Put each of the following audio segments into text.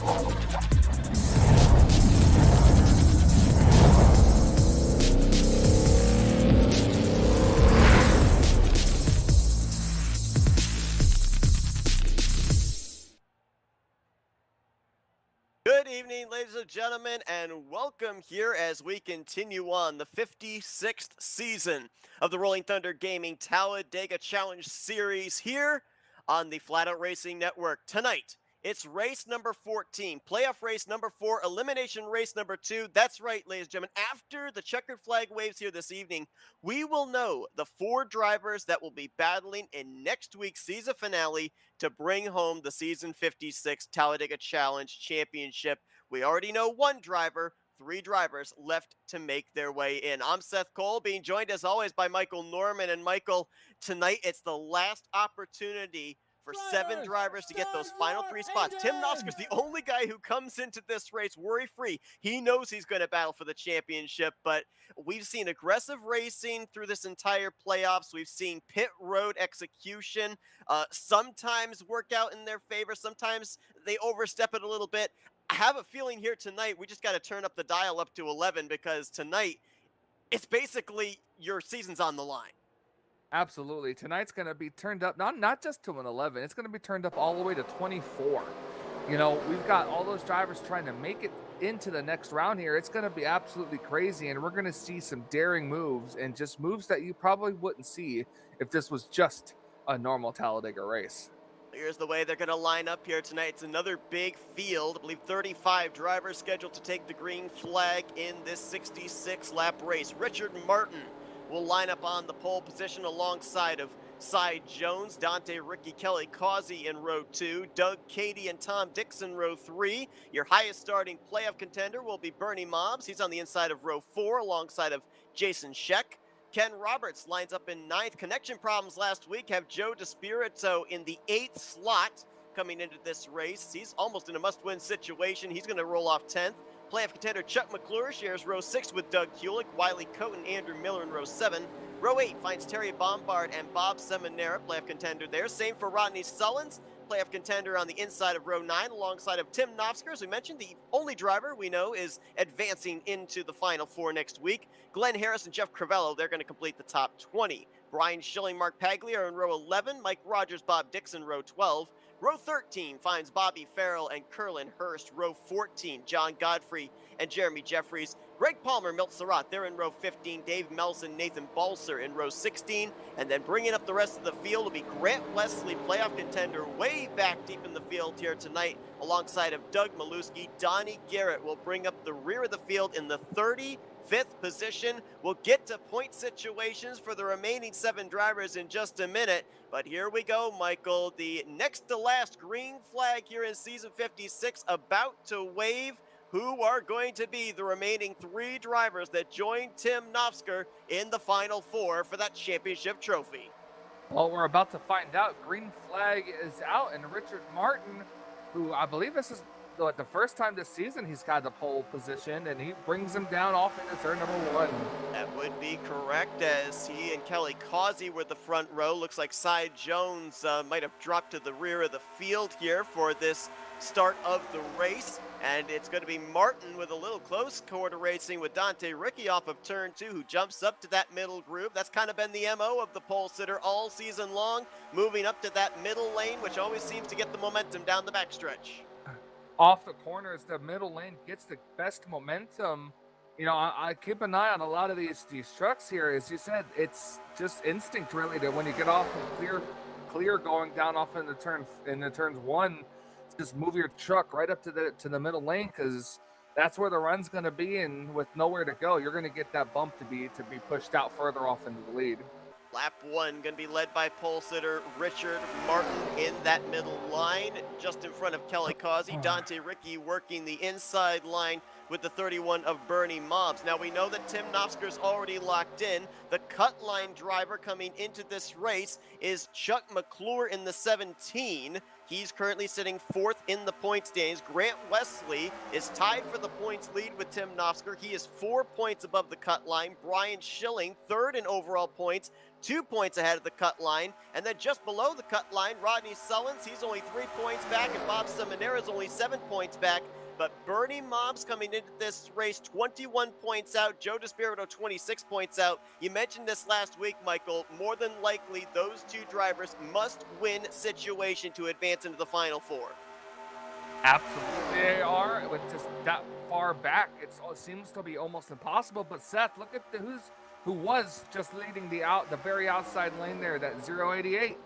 Good evening, ladies and gentlemen, and welcome here as we continue on the 56th season of the Rolling Thunder Gaming Talladega Challenge Series here on the Flatout Racing Network. Tonight, it's race number 14, playoff race number 4, elimination race number 2. That's right, ladies and gentlemen. After the checkered flag waves here this evening, we will know the 4 drivers that will be battling in next week's season finale to bring home the Season 56 Talladega Challenge Championship. We already know 1 driver, 3 drivers left to make their way in. I'm Seth Cole, being joined as always by Michael Norman. And Michael, tonight it's the last opportunity for 7 drivers to get those final 3 spots. Tim Nosker's the only guy who comes into this race worry-free. He knows he's going to battle for the championship, but we've seen aggressive racing through this entire playoffs. We've seen pit road execution sometimes work out in their favor. Sometimes they overstep it a little bit. I have a feeling here tonight we just got to turn up the dial up to 11, because tonight it's basically your season's on the line. Absolutely. Tonight's going to be turned up, not just to an 11. It's going to be turned up all the way to 24. You know, we've got all those drivers trying to make it into the next round here. It's going to be absolutely crazy, and we're going to see some daring moves, and just moves that you probably wouldn't see if this was just a normal Talladega race. Here's the way they're going to line up here tonight. It's another big field. I believe 35 drivers scheduled to take the green flag in this 66-lap race. Richard Martin will line up on the pole position alongside of Cy Jones, Dante, Ricky, Kelly, Causey in row 2, Doug, Katie, and Tom Dixon row 3. Your highest starting playoff contender will be Bernie Mobbs. He's on the inside of row 4 alongside of Jason Scheck. Ken Roberts lines up in 9th. Connection problems last week have Joe DeSpirito in the 8th slot coming into this race. He's almost in a must-win situation. He's going to roll off 10th. Playoff contender Chuck McClure shares row 6 with Doug Kulik, Wiley Cote, and Andrew Miller in row 7. Row 8 finds Terry Bombard and Bob Seminara, playoff contender there. Same for Rodney Sullins, playoff contender on the inside of row 9, alongside of Tim Nofsker. As we mentioned, the only driver we know is advancing into the Final 4 next week. Glenn Harris and Jeff Crivello, they're going to complete the top 20. Brian Schilling, Mark Paglia are in row 11. Mike Rogers, Bob Dixon, row 12. Row 13 finds Bobby Farrell and Curlin Hurst. Row 14, John Godfrey and Jeremy Jeffries. Greg Palmer, Milt Surratt, they're in row 15. Dave Melson, Nathan Balser in row 16. And then bringing up the rest of the field will be Grant Wesley, playoff contender, way back deep in the field here tonight, alongside of Doug Maluski. Donnie Garrett will bring up the rear of the field in the 35th position. We'll get to point situations for the remaining 7 drivers in just a minute. But here we go, Michael. The next to last green flag here in season 56 about to wave. Who are going to be the remaining 3 drivers that join Tim Nofsker in the Final 4 for that championship trophy? Well, we're about to find out. Green flag is out, and Richard Martin, who I believe this is the first time this season he's got the pole position, and he brings him down off into turn number 1. That would be correct, as he and Kelly Causey were the front row. Looks like Cy Jones might have dropped to the rear of the field here for this start of the race. And it's going to be Martin with a little close quarter racing with Dante Ricky off of turn 2, who jumps up to that middle groove. That's kind of been the MO of the pole sitter all season long, moving up to that middle lane, which always seems to get the momentum down the backstretch. Off the corners, the middle lane gets the best momentum. You know, I keep an eye on a lot of these trucks here. As you said, it's just instinct really that when you get off and clear going down off in the turns 1, just move your truck right up to the middle lane, because that's where the run's going to be, and with nowhere to go, you're going to get that bump to be pushed out further off into the lead. Lap 1 going to be led by pole sitter Richard Martin in that middle line, just in front of Kelly Causey. Dante Ricky working the inside line with the 31 of Bernie Mobbs. Now we know that Tim Knopfsker's already locked in. The cut line driver coming into this race is Chuck McClure in the 17. He's currently sitting 4th in the points standings. Grant Wesley is tied for the points lead with Tim Knopfsker. He is 4 points above the cut line. Brian Schilling, 3rd in overall points, 2 points ahead of the cut line. And then just below the cut line, Rodney Sullins, he's only 3 points back, and Bob Seminara is only 7 points back. But Bernie Mobbs coming into this race 21 points out, Joe DeSpirito 26 points out. You mentioned this last week, Michael. More than likely, those two drivers must-win situation to advance into the Final Four. Absolutely they are. With just that far back, it seems to be almost impossible. But Seth, look at who was just leading the very outside lane there, that 088.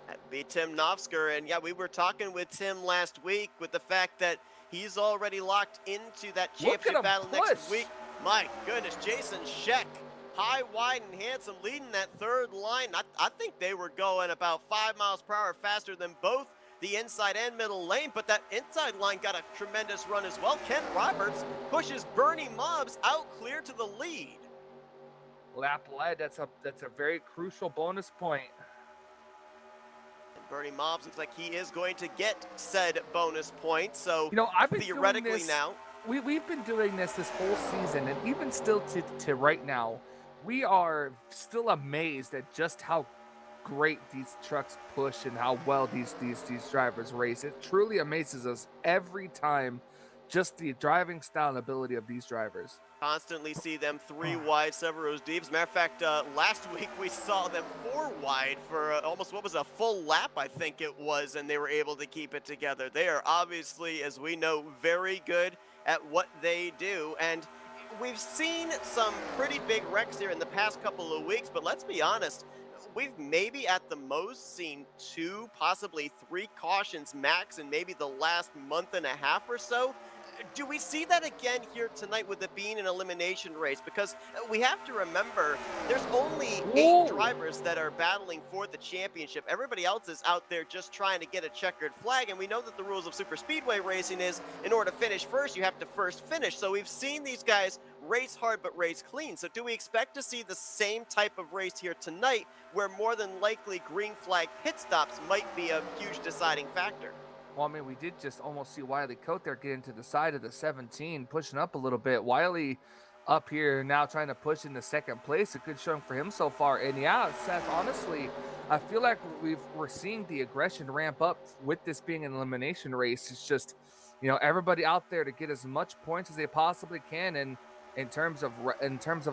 That'd be Tim Knopfsker. And yeah, we were talking with Tim last week with the fact that he's already locked into that championship battle next week. My goodness, Jason Scheck, high, wide, and handsome, leading that third line. I think they were going about 5 miles per hour faster than both the inside and middle lane, but that inside line got a tremendous run as well. Ken Roberts pushes Bernie Mobbs out clear to the lead. Lap led, that's a very crucial bonus point. Bernie Mobbs looks like he is going to get said bonus point. So, I've been theoretically doing this, now, we've been doing this whole season, and even still to right now, we are still amazed at just how great these trucks push and how well these drivers race. It truly amazes us every time, just the driving style and ability of these drivers. Constantly see them 3 wide, 7 rows deep. As a matter of fact, last week we saw them 4 wide for almost what was a full lap, I think it was, and they were able to keep it together. They are obviously, as we know, very good at what they do. And we've seen some pretty big wrecks here in the past couple of weeks, but let's be honest, we've maybe at the most seen 2, possibly 3 cautions max in maybe the last month and a half or so. Do we see that again here tonight with it being an elimination race? Because we have to remember there's only 8 drivers that are battling for the championship. Everybody else is out there just trying to get a checkered flag, and we know that the rules of super speedway racing is in order to finish first, you have to first finish. So we've seen these guys race hard but race clean. So do we expect to see the same type of race here tonight, where more than likely green flag pit stops might be a huge deciding factor? Well, I mean, we did just almost see Wiley Cote there get into the side of the 17, pushing up a little bit. Wiley up here now trying to push into second place. A good showing for him so far. And yeah, Seth, honestly, I feel like we're seeing the aggression ramp up with this being an elimination race. It's just, everybody out there to get as much points as they possibly can. And in terms of a wreck, in terms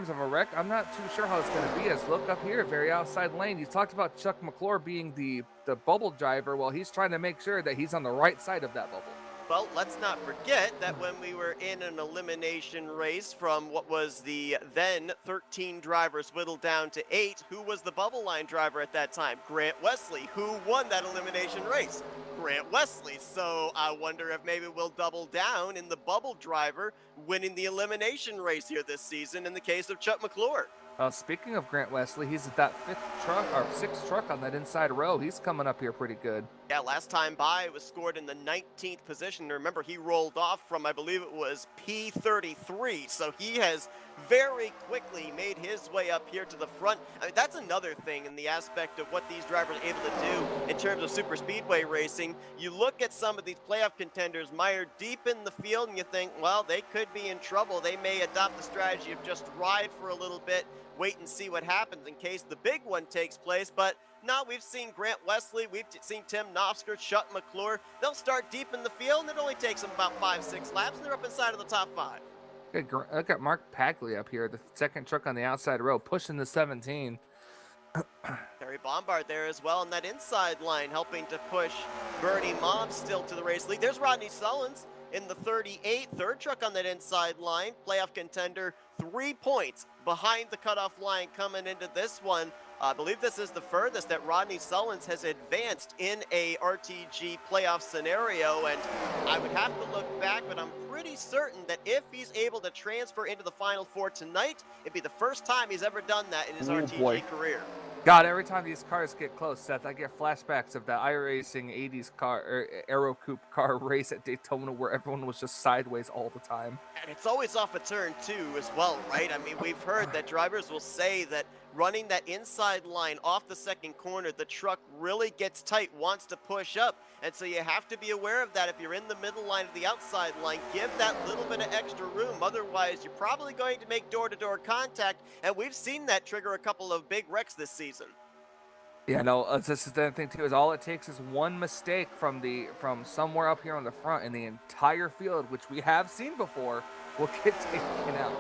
of a wreck, I'm not too sure how it's going to be. As look up here, very outside lane. You talked about Chuck McClure being the bubble driver. Well, he's trying to make sure that he's on the right side of that bubble. Well, let's not forget that when we were in an elimination race from what was the then 13 drivers whittled down to 8, who was the bubble line driver at that time? Grant Wesley. Who won that elimination race? Grant Wesley. So I wonder if maybe we'll double down in the bubble driver winning the elimination race here this season in the case of Chuck McClure. Speaking of Grant Wesley, he's at that 6th truck on that inside row. He's coming up here pretty good. Yeah, last time by it was scored in the 19th position. Remember, he rolled off from, I believe it was P33. So he has very quickly made his way up here to the front. I mean, that's another thing in the aspect of what these drivers are able to do in terms of super speedway racing. You look at some of these playoff contenders mired deep in the field and you think, well, they could be in trouble. They may adopt the strategy of just ride for a little bit, wait and see what happens in case the big one takes place. But no, we've seen Grant Wesley, we've seen Tim Knopfsker, Chuck McClure. They'll start deep in the field, and it only takes them about 5-6 laps, and they're up inside of the top 5. Look at Mark Pagley up here, the 2nd truck on the outside row, pushing the 17. Terry Bombard there as well on that inside line, helping to push Bernie Mobbs still to the race lead. There's Rodney Sullins in the 38, 3rd truck on that inside line, playoff contender, 3 points behind the cutoff line coming into this one. I believe this is the furthest that Rodney Sullins has advanced in a RTG playoff scenario, and I would have to look back, but I'm pretty certain that if he's able to transfer into the Final Four tonight, it'd be the first time he's ever done that in his RTG career. God, every time these cars get close, Seth, I get flashbacks of that iRacing 80s car or Aero Coupe car race at Daytona where everyone was just sideways all the time. And it's always off a turn two as well, right? I mean, we've heard that drivers will say that running that inside line off the second corner, the truck really gets tight, wants to push up. And so you have to be aware of that. If you're in the middle line of the outside line, give that little bit of extra room. Otherwise, you're probably going to make door-to-door contact. And we've seen that trigger a couple of big wrecks this season. Yeah, no, this is the thing too, is all it takes is one mistake from somewhere up here on the front, and the entire field, which we have seen before, will get taken out.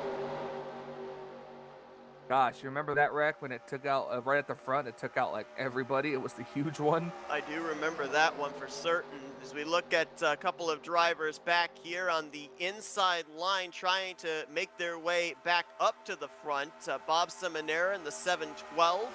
Gosh, you remember that wreck when it took out right at the front? It took out like everybody. It was the huge one. I do remember that one for certain. As we look at a couple of drivers back here on the inside line trying to make their way back up to the front, Bob Seminara in the 712.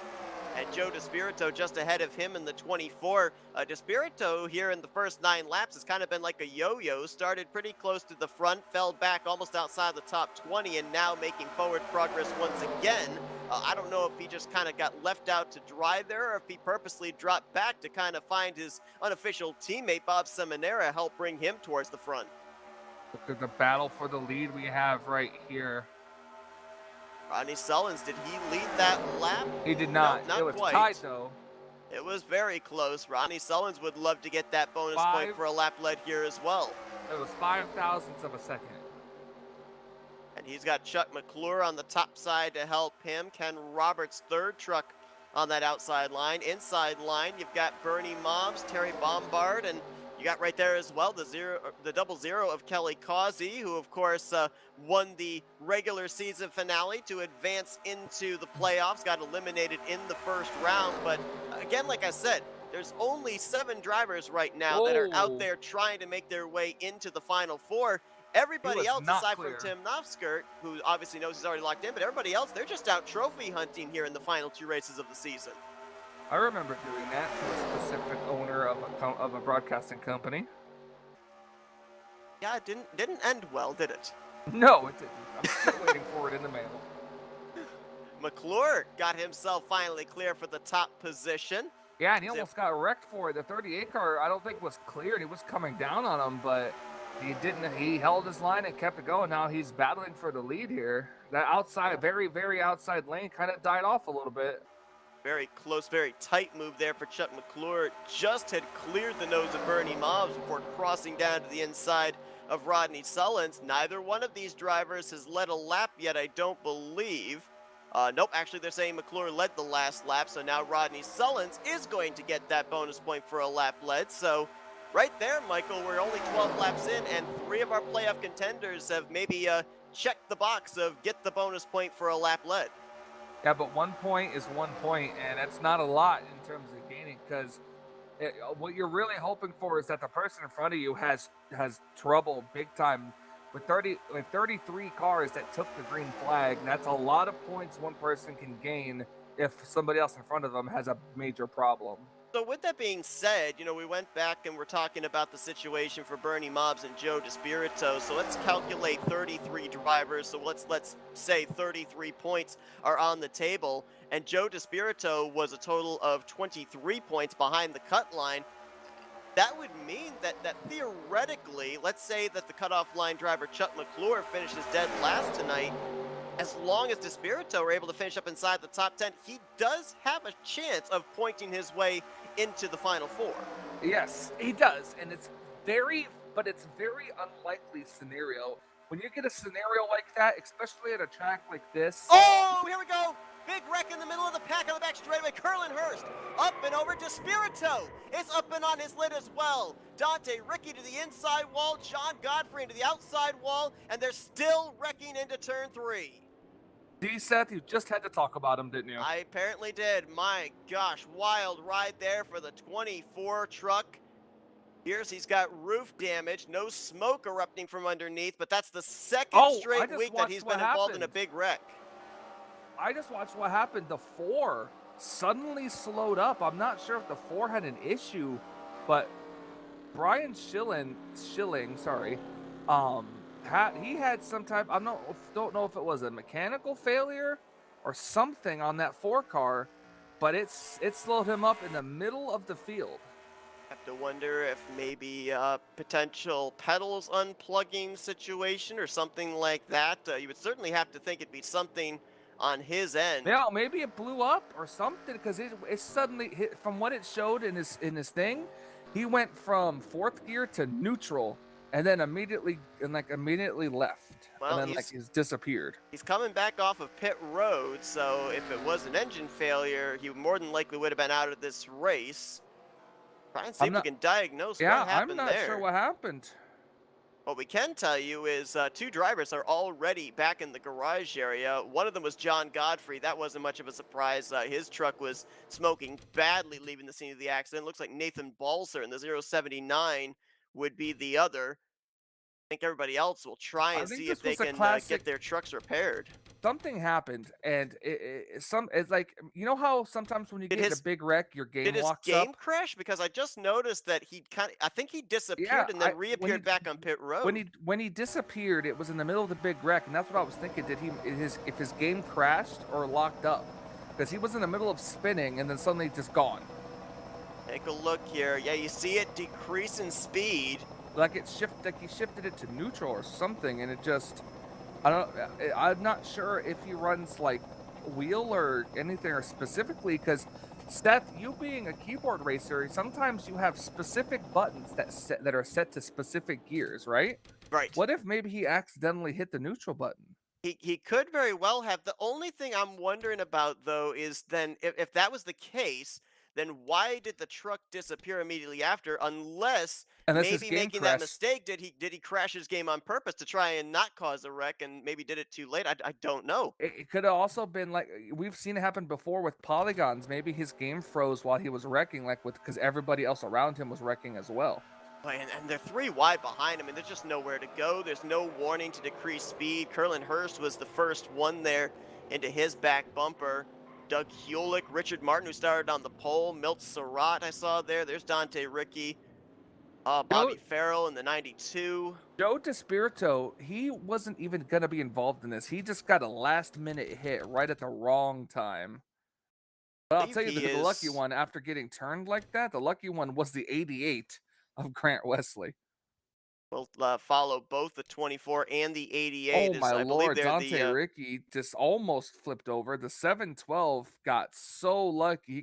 And Joe DeSpirito just ahead of him in the 24. DeSpirito here in the first 9 laps has kind of been like a yo-yo. Started pretty close to the front, fell back almost outside the top 20, and now making forward progress once again. I don't know if he just kind of got left out to dry there or if he purposely dropped back to kind of find his unofficial teammate, Bob Seminara, help bring him towards the front. Look at the battle for the lead we have right here. Rodney Sullins, did he lead that lap? He did not. No, not it was quite. tied, though. It was very close. Rodney Sullins would love to get that bonus point for a lap led here as well. It was 0.005 of a second. And he's got Chuck McClure on the top side to help him. Ken Roberts' third truck on that outside line. Inside line, you've got Bernie Mobbs, Terry Bombard, and you got right there as well the 00 of Kelly Causey, who of course won the regular season finale to advance into the playoffs, got eliminated in the first round. But again, like I said, there's only 7 drivers right now that are out there trying to make their way into the Final Four. Everybody else, aside from Tim Nofskirt, who obviously knows he's already locked in, but everybody else, they're just out trophy hunting here in the final 2 races of the season. I remember doing that to a specific owner of a broadcasting company. Yeah, it didn't end well, did it? No, it didn't. I'm still waiting for it in the mail. McClure got himself finally clear for the top position. Yeah, and he almost got wrecked for it. The 38 car, I don't think was cleared. He was coming down on him, but he didn't. He held his line and kept it going. Now he's battling for the lead here. That outside, very, very outside lane kind of died off a little bit. Very close, very tight move there for Chuck McClure. Just had cleared the nose of Bernie Mobbs before crossing down to the inside of Rodney Sullins. Neither one of these drivers has led a lap yet, I don't believe. Nope, actually they're saying McClure led the last lap, so now Rodney Sullins is going to get that bonus point for a lap led. So right there, Michael, we're only 12 laps in, and 3 of our playoff contenders have maybe checked the box of get the bonus point for a lap led. Yeah, but 1 point is 1 point, and that's not a lot in terms of gaining, because what you're really hoping for is that the person in front of you has trouble big time. With 33 cars that took the green flag, that's a lot of points one person can gain if somebody else in front of them has a major problem. So with that being said, you know, we went back and we're talking about the situation for Bernie Mobbs and Joe DeSpirito. So let's calculate 33 drivers. So let's say 33 points are on the table. And Joe DeSpirito was a total of 23 points behind the cut line. That would mean that theoretically, let's say that the cutoff line driver Chuck McClure finishes dead last tonight. As long as DeSpirito are able to finish up inside the top 10, he does have a chance of pointing his way into the Final Four. Yes, he does, and it's very unlikely scenario. When you get a scenario like that, especially at a track like this. Oh, here we go! Big wreck in the middle of the pack on the back straightaway. Curlinhurst up and over to DeSpirito. It's up and on his lid as well. Dante Ricky to the inside wall. John Godfrey into the outside wall. And they're still wrecking into turn 3. D. Seth, you just had to talk about him, didn't you? I apparently did. My gosh, wild ride there for the 24 truck. He's got roof damage, no smoke erupting from underneath, but that's the second straight week that he's been involved in a big wreck. I just watched what happened. The 4 suddenly slowed up. I'm not sure if the 4 had an issue, but Brian Schilling, he had some type. Don't know if it was a mechanical failure or something on that 4 car. but it slowed him up in the middle of the field. Have to wonder if maybe a potential pedals unplugging situation or something like that. You would certainly have to think it'd be something on his end. Yeah, maybe it blew up or something because it suddenly hit, from what it showed in his thing, he went from fourth gear to neutral and then immediately left Well, and then like he's disappeared. He's coming back off of pit road, so if it was an engine failure, he more than likely would have been out of this race. Try and see if we can diagnose what happened there. I'm not sure what happened. What we can tell you is two drivers are already back in the garage area. One of them was John Godfrey. That wasn't much of a surprise. His truck was smoking badly leaving the scene of the accident. Looks like Nathan Balser in the 079 would be the other. I think everybody else will try and see if they can get their trucks repaired. Something happened, and it's like, you know how sometimes when you get in a big wreck, your game locks up? Did his game crash? Because I just noticed that I think he disappeared and then reappeared back on pit road. When he disappeared, it was in the middle of the big wreck, and that's what I was thinking. If his game crashed or locked up? Because he was in the middle of spinning and then suddenly just gone. Take a look here. Yeah, you see it decrease in speed. Like he shifted it to neutral or something, and it just, I'm not sure if he runs like wheel or anything or specifically, because Seth, you being a keyboard racer, sometimes you have specific buttons that are set to specific gears, right? Right. What if maybe he accidentally hit the neutral button? He could very well have. The only thing I'm wondering about, though, is then if that was the case, then why did the truck disappear immediately after? Unless maybe making that mistake, did he crash his game on purpose to try and not cause a wreck and maybe did it too late? I don't know. It could have also been like, we've seen it happen before with polygons. Maybe his game froze while he was wrecking, because everybody else around him was wrecking as well. And they're 3 wide behind him, and there's just nowhere to go. There's no warning to decrease speed. Curlin Hurst was the first one there into his back bumper. Doug Hewlick, Richard Martin, who started on the pole, Milt Surratt I saw there. There's Dante Ricky, Bobby Farrell in the 92. Joe DeSpirito, he wasn't even going to be involved in this. He just got a last-minute hit right at the wrong time. But I'll tell you, the lucky one, after getting turned like that, the lucky one was the 88 of Grant Wesley. We'll follow both the 24 and the 88. Oh, my Lord. Dante Ricky just almost flipped over. The 712 got so lucky.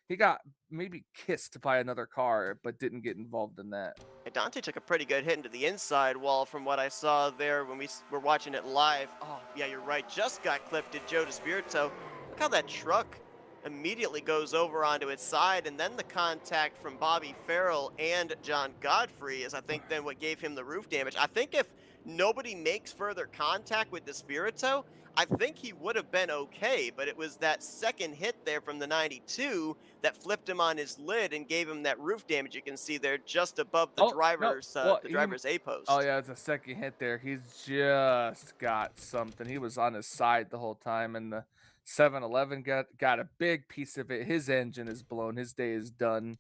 He got maybe kissed by another car, but didn't get involved in that. Dante took a pretty good hit into the inside wall from what I saw there when we were watching it live. Oh, yeah, you're right. Just got clipped, did Joe DeSpirito. Look how that truck immediately goes over onto its side, and then the contact from Bobby Farrell and John Godfrey is, I think, then what gave him the roof damage. I think if nobody makes further contact with DeSpirito, I think he would have been okay, but it was that second hit there from the 92 that flipped him on his lid and gave him that roof damage you can see there just above the driver's A-post. Oh, yeah, it's a second hit there. He's just got something. He was on his side the whole time, and the 711 got a big piece of it. His engine is blown. His day is done.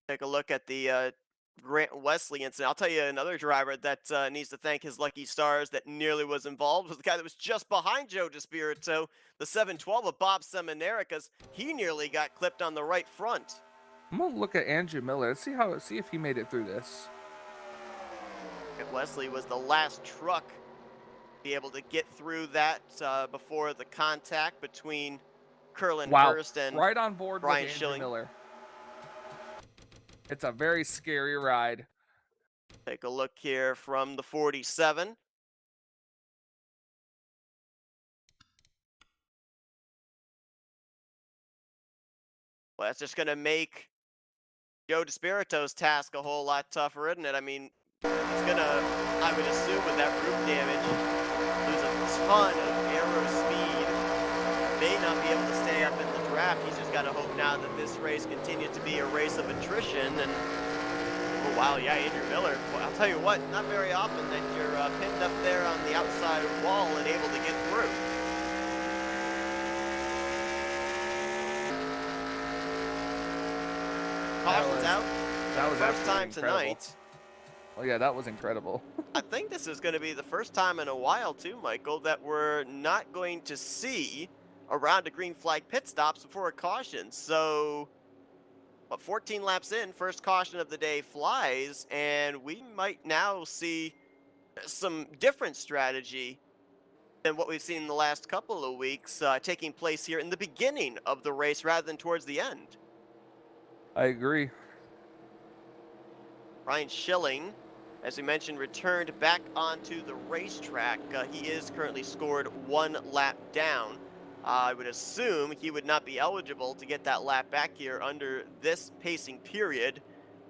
Take a look at the Grant Wesley incident. I'll tell you another driver that needs to thank his lucky stars that nearly was involved was the guy that was just behind Joe DeSpirito, the 712 of Bob Seminaricas. He nearly got clipped on the right front. I'm gonna look at Andrew Miller. Let's see if he made it through this. Wesley was the last truck be able to get through that before the contact between Curlin Hurst and right on board Brian with Schilling. Miller. It's a very scary ride. Take a look here from the 47. Well, that's just going to make Joe DeSpirito's task a whole lot tougher, isn't it? I mean, he's going to, I would assume with that roof damage, lose a ton of aero speed, may not be able to stay up in the draft. He's just got to hope now that this race continues to be a race of attrition. And oh wow, yeah, Andrew Miller. Well, I'll tell you what, not very often that you're pinned up there on the outside wall and able to get through. Caution's out. That was first time incredible. Tonight. Oh yeah, that was incredible. I think this is going to be the first time in a while too, Michael, that we're not going to see around a green flag pit stops before a caution. So, what, 14 laps in, first caution of the day flies, and we might now see some different strategy than what we've seen in the last couple of weeks taking place here in the beginning of the race rather than towards the end. I agree. Ryan Schilling, as we mentioned, returned back onto the racetrack. He is currently scored 1 lap down. I would assume he would not be eligible to get that lap back here under this pacing period.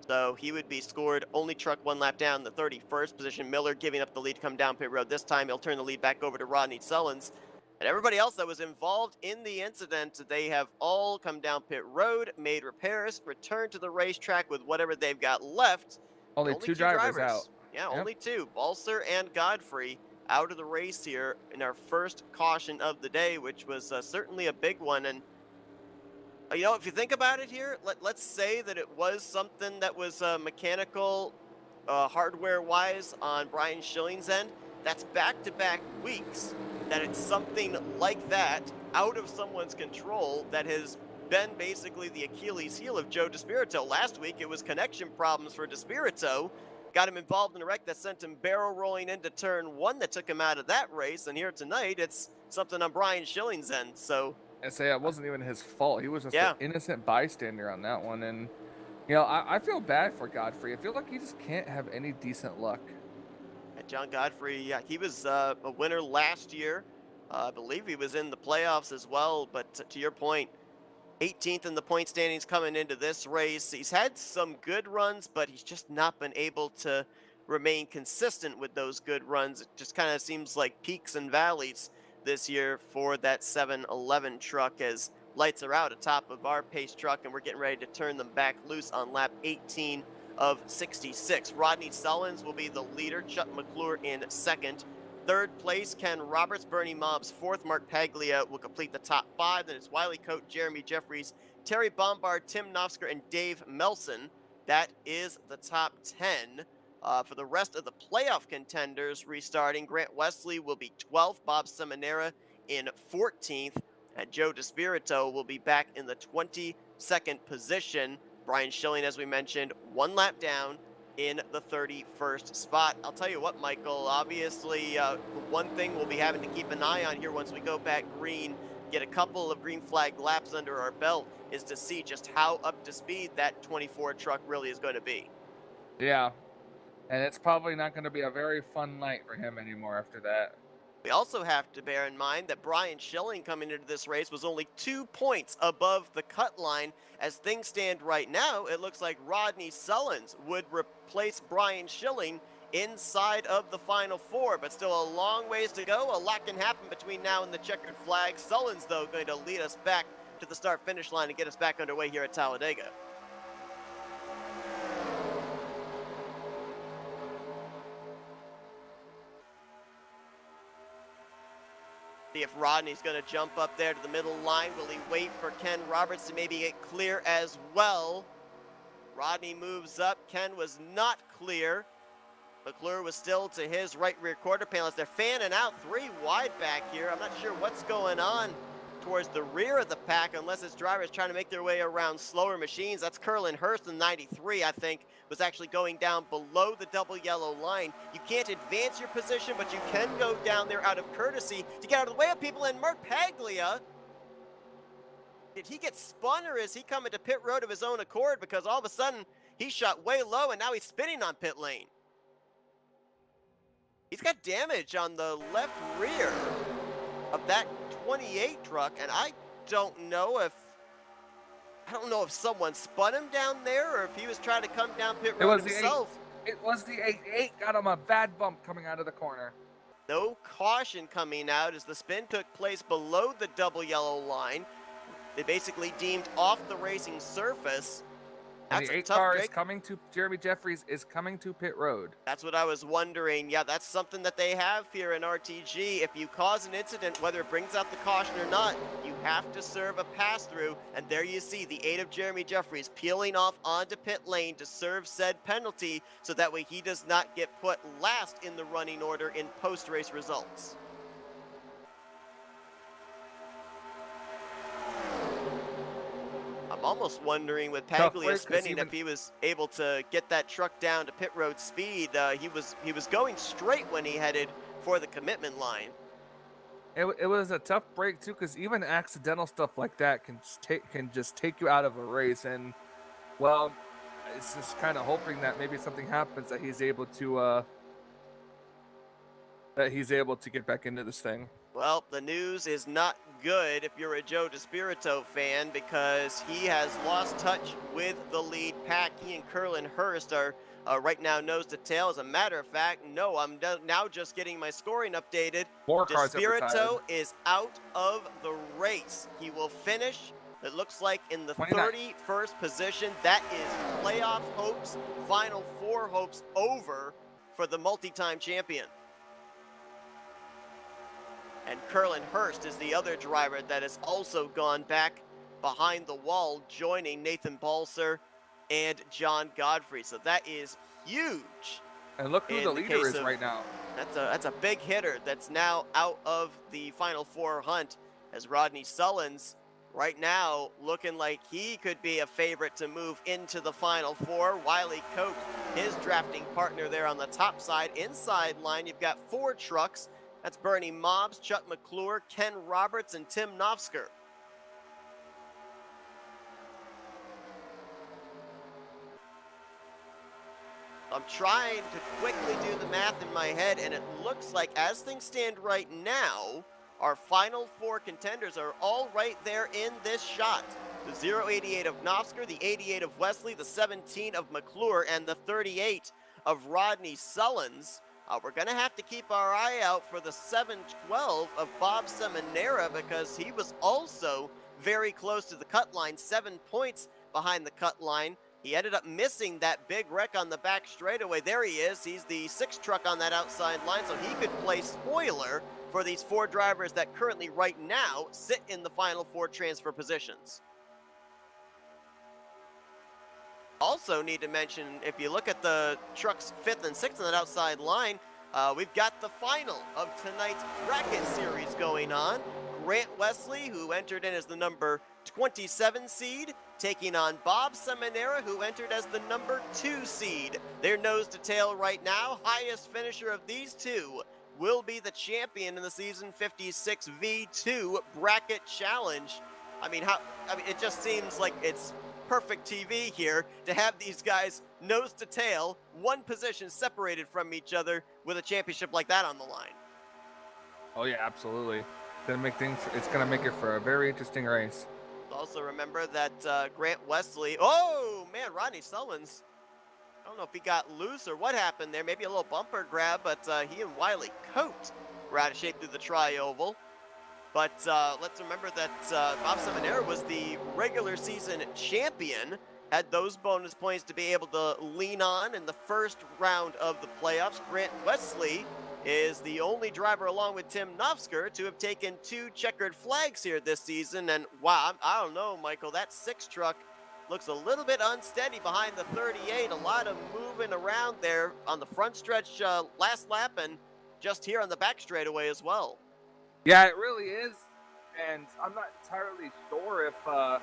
So he would be scored only truck 1 lap down, the 31st position. Miller giving up the lead to come down pit road. This time he'll turn the lead back over to Rodney Sullins. And everybody else that was involved in the incident, they have all come down pit road, made repairs, returned to the racetrack with whatever they've got left. Only two drivers out. Yeah, Yep. only 2. Balser and Godfrey out of the race here in our first caution of the day, which was certainly a big one. And you know, if you think about it here, let's say that it was something that was mechanical, hardware-wise on Brian Schilling's end. That's back-to-back weeks that it's something like that out of someone's control that has been basically the Achilles heel of Joe DeSpirito. Last week, it was connection problems for DeSpirito. Got him involved in a wreck that sent him barrel rolling into turn 1 that took him out of that race. And here tonight, it's something on Brian Schilling's end. So And say it wasn't even his fault. He was just an innocent bystander on that one. And, you know, I feel bad for Godfrey. I feel like he just can't have any decent luck. John Godfrey, yeah, he was a winner last year. I believe he was in the playoffs as well. But to your point, 18th in the point standings coming into this race. He's had some good runs, but he's just not been able to remain consistent with those good runs. It just kind of seems like peaks and valleys this year for that 7-Eleven truck as lights are out atop of our pace truck, and we're getting ready to turn them back loose on lap 18 of 66. Rodney Sullins will be the leader, Chuck McClure in second. Third place, Ken Roberts, Bernie Mobbs fourth, Mark Paglia will complete the top 5. Then it's Wiley Coate, Jeremy Jeffries, Terry Bombard, Tim Nofsker, and Dave Melson. That is the top 10. For the rest of the playoff contenders restarting, Grant Wesley will be 12th, Bob Seminara in 14th, and Joe DeSpirito will be back in the 22nd position. Brian Schilling, as we mentioned, 1 lap down in the 31st spot. I'll tell you what, Michael, obviously one thing we'll be having to keep an eye on here once we go back green, get a couple of green flag laps under our belt, is to see just how up to speed that 24 truck really is going to be. Yeah, and it's probably not going to be a very fun night for him anymore after that. We also have to bear in mind that Brian Schilling coming into this race was only 2 points above the cut line. As things stand right now, it looks like Rodney Sullins would replace Brian Schilling inside of the final 4, but still a long ways to go. A lot can happen between now and the checkered flag. Sullins, though, going to lead us back to the start-finish line and get us back underway here at Talladega. See if Rodney's going to jump up there to the middle line. Will he wait for Ken Roberts to maybe get clear as well? Rodney moves up. Ken was not clear. McClure was still to his right rear quarter panel as they're fanning out 3 wide back here. I'm not sure what's going on towards the rear of the pack unless his driver is trying to make their way around slower machines. That's Curlin Hurst in 93, I think, was actually going down below the double yellow line. You can't advance your position, but you can go down there out of courtesy to get out of the way of people. And Mark Paglia, did he get spun, or is he coming to pit road of his own accord? Because all of a sudden he shot way low and now he's spinning on pit lane. He's got damage on the left rear of that 28 truck, and I don't know if someone spun him down there or if he was trying to come down pit road himself. It was the 8-8, got him a bad bump coming out of the corner. No caution coming out as the spin took place below the double yellow line. They basically deemed off the racing surface. And the 8 car is coming to, Jeremy Jeffries is coming to pit road. That's what I was wondering. Yeah, that's something that they have here in RTG. If you cause an incident, whether it brings out the caution or not, you have to serve a pass-through. And there you see the 8 of Jeremy Jeffries peeling off onto pit lane to serve said penalty so that way he does not get put last in the running order in post-race results. I'm almost wondering with Tough Paglia break 'cause spinning even if he was able to get that truck down to pit road speed. He was going straight when he headed for the commitment line. it was a tough break too, because even accidental stuff like that can just take you out of a race. And well, it's just kind of hoping that maybe something happens that he's able to get back into this thing. Well, the news is not good if you're a Joe DeSpirito fan because he has lost touch with the lead pack. He and Curlin Hurst are right now nose to tail. As a matter of fact, no, I'm now just getting my scoring updated. More cars have retired. DeSpirito is out of the race. He will finish, it looks like, in the 29th. 31st position. That is playoff hopes, Final Four hopes over for the multi-time champion. And Curlin Hurst is the other driver that has also gone back behind the wall, joining Nathan Balser and John Godfrey. So that is huge. And look who the leader is right now. That's a big hitter that's now out of the Final Four hunt, as Rodney Sullins right now looking like he could be a favorite to move into the Final Four. Wiley Cote, his drafting partner there on the top side. Inside line, you've got 4 trucks. That's Bernie Mobbs, Chuck McClure, Ken Roberts, and Tim Nofsker. I'm trying to quickly do the math in my head, and it looks like, as things stand right now, our Final Four contenders are all right there in this shot. The 088 of Nofsker, the 88 of Wesley, the 17 of McClure, and the 38 of Rodney Sullins. We're going to have to keep our eye out for the 712 of Bob Seminara because he was also very close to the cut line, 7 points behind the cut line. He ended up missing that big wreck on the back straightaway. There he is. He's the 6th truck on that outside line, so he could play spoiler for these 4 drivers that currently right now sit in the Final Four transfer positions. Also need to mention, if you look at the trucks 5th and 6th on that outside line, we've got the final of tonight's bracket series going on. Grant Wesley, who entered in as the number 27 seed, taking on Bob Seminara, who entered as the number 2 seed. They're nose to tail right now. Highest finisher of these two will be the champion in the season 56 V2 bracket challenge. I mean, it just seems like it's perfect TV here to have these guys nose to tail, 1 position separated from each other with a championship like that on the line. Oh yeah, absolutely. It's gonna make it for a very interesting race. Also remember that Grant Wesley, oh man, Rodney Sullins, I don't know if he got loose or what happened there, maybe a little bumper grab, but he and Wiley Cote were out of shape through the tri-oval. But let's remember that Bob Seminara was the regular season champion, had those bonus points to be able to lean on in the first round of the playoffs. Grant Wesley is the only driver, along with Tim Nofsker, to have taken 2 checkered flags here this season. And wow, I don't know, Michael, that 6 truck looks a little bit unsteady behind the 38. A lot of moving around there on the front stretch last lap and just here on the back straightaway as well. Yeah, it really is, and I'm not entirely sure if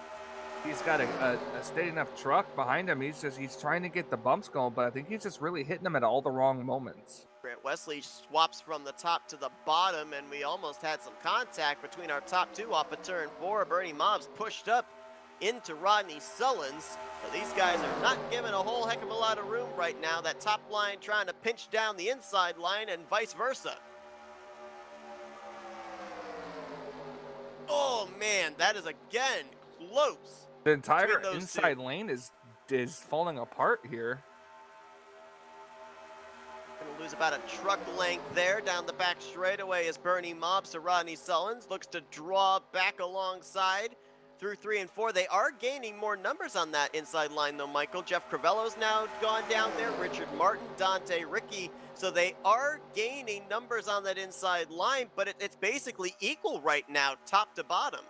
he's got a steady enough truck behind him. He's trying to get the bumps going, but I think he's just really hitting them at all the wrong moments. Grant Wesley swaps from the top to the bottom, and we almost had some contact between our top 2 off of turn 4. Bernie Mobbs pushed up into Rodney Sullins. So these guys are not given a whole heck of a lot of room right now. That top line trying to pinch down the inside line and vice versa. Oh man, that is again close. The entire inside lane is falling apart here. Gonna lose about a truck length there down the back straightaway as Bernie Mobbs to Rodney Sullins looks to draw back alongside through 3 and 4. They are gaining more numbers on that inside line though, Michael. Jeff Crivello's now gone down there, Richard Martin, Dante Ricky. So they are gaining numbers on that inside line, but it's basically equal right now, top to bottom.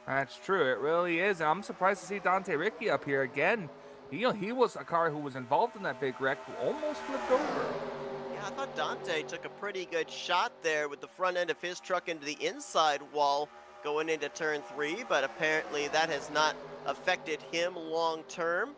That's true. It really is. And I'm surprised to see Dante Ricky up here again. He was a car who was involved in that big wreck who almost flipped over. Yeah, I thought Dante took a pretty good shot there with the front end of his truck into the inside wall going into turn 3, but apparently that has not affected him long term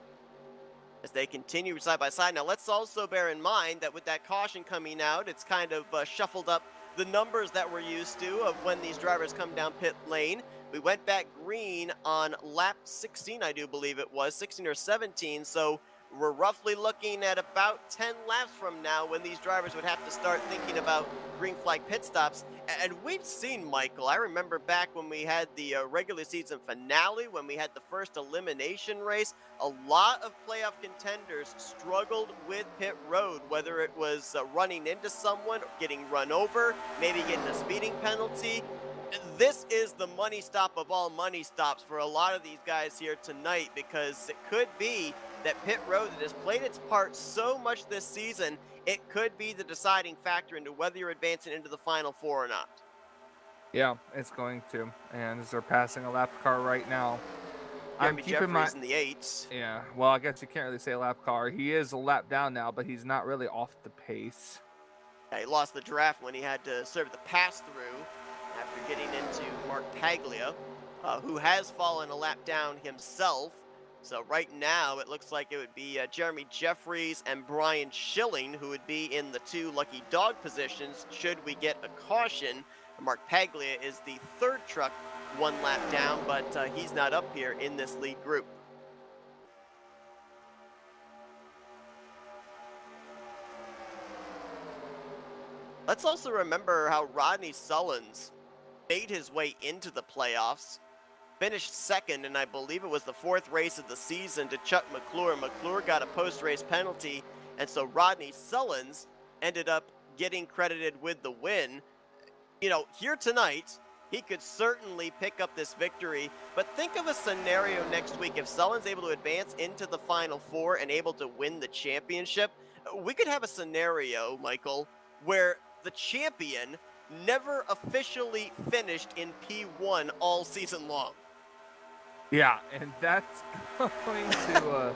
as they continue side by side. Now, let's also bear in mind that with that caution coming out, it's kind of shuffled up the numbers that we're used to of when these drivers come down pit lane. We went back green on lap 16, I do believe it was, 16 or 17. So we're roughly looking at about 10 laps from now when these drivers would have to start thinking about green flag pit stops. And we've seen, Michael, I remember back when we had the regular season finale, when we had the first elimination race, a lot of playoff contenders struggled with pit road, whether it was running into someone, getting run over, maybe getting a speeding penalty. This is the money stop of all money stops for a lot of these guys here tonight, because it could be that pit road that has played its part so much this season, it could be the deciding factor into whether you're advancing into the Final Four or not. Yeah, it's going to. And as they're passing a lap car right now, I'm keeping Jeffries in the 8s. Yeah, well, I guess you can't really say a lap car. He is a lap down now, but he's not really off the pace. Yeah, he lost the draft when he had to serve the pass-through after getting into Mark Paglia, who has fallen a lap down himself. So right now, it looks like it would be Jeremy Jeffries and Brian Schilling who would be in the 2 lucky dog positions should we get a caution. Mark Paglia is the 3rd truck 1 lap down, but he's not up here in this lead group. Let's also remember how Rodney Sullins made his way into the playoffs, finished 2nd, and I believe it was the 4th race of the season to Chuck McClure. McClure got a post-race penalty, and so Rodney Sullins ended up getting credited with the win. You know, here tonight, he could certainly pick up this victory, but think of a scenario next week. If Sullins able to advance into the Final Four and able to win the championship, we could have a scenario, Michael, where the champion never officially finished in P1 all season long. Yeah, and that's going to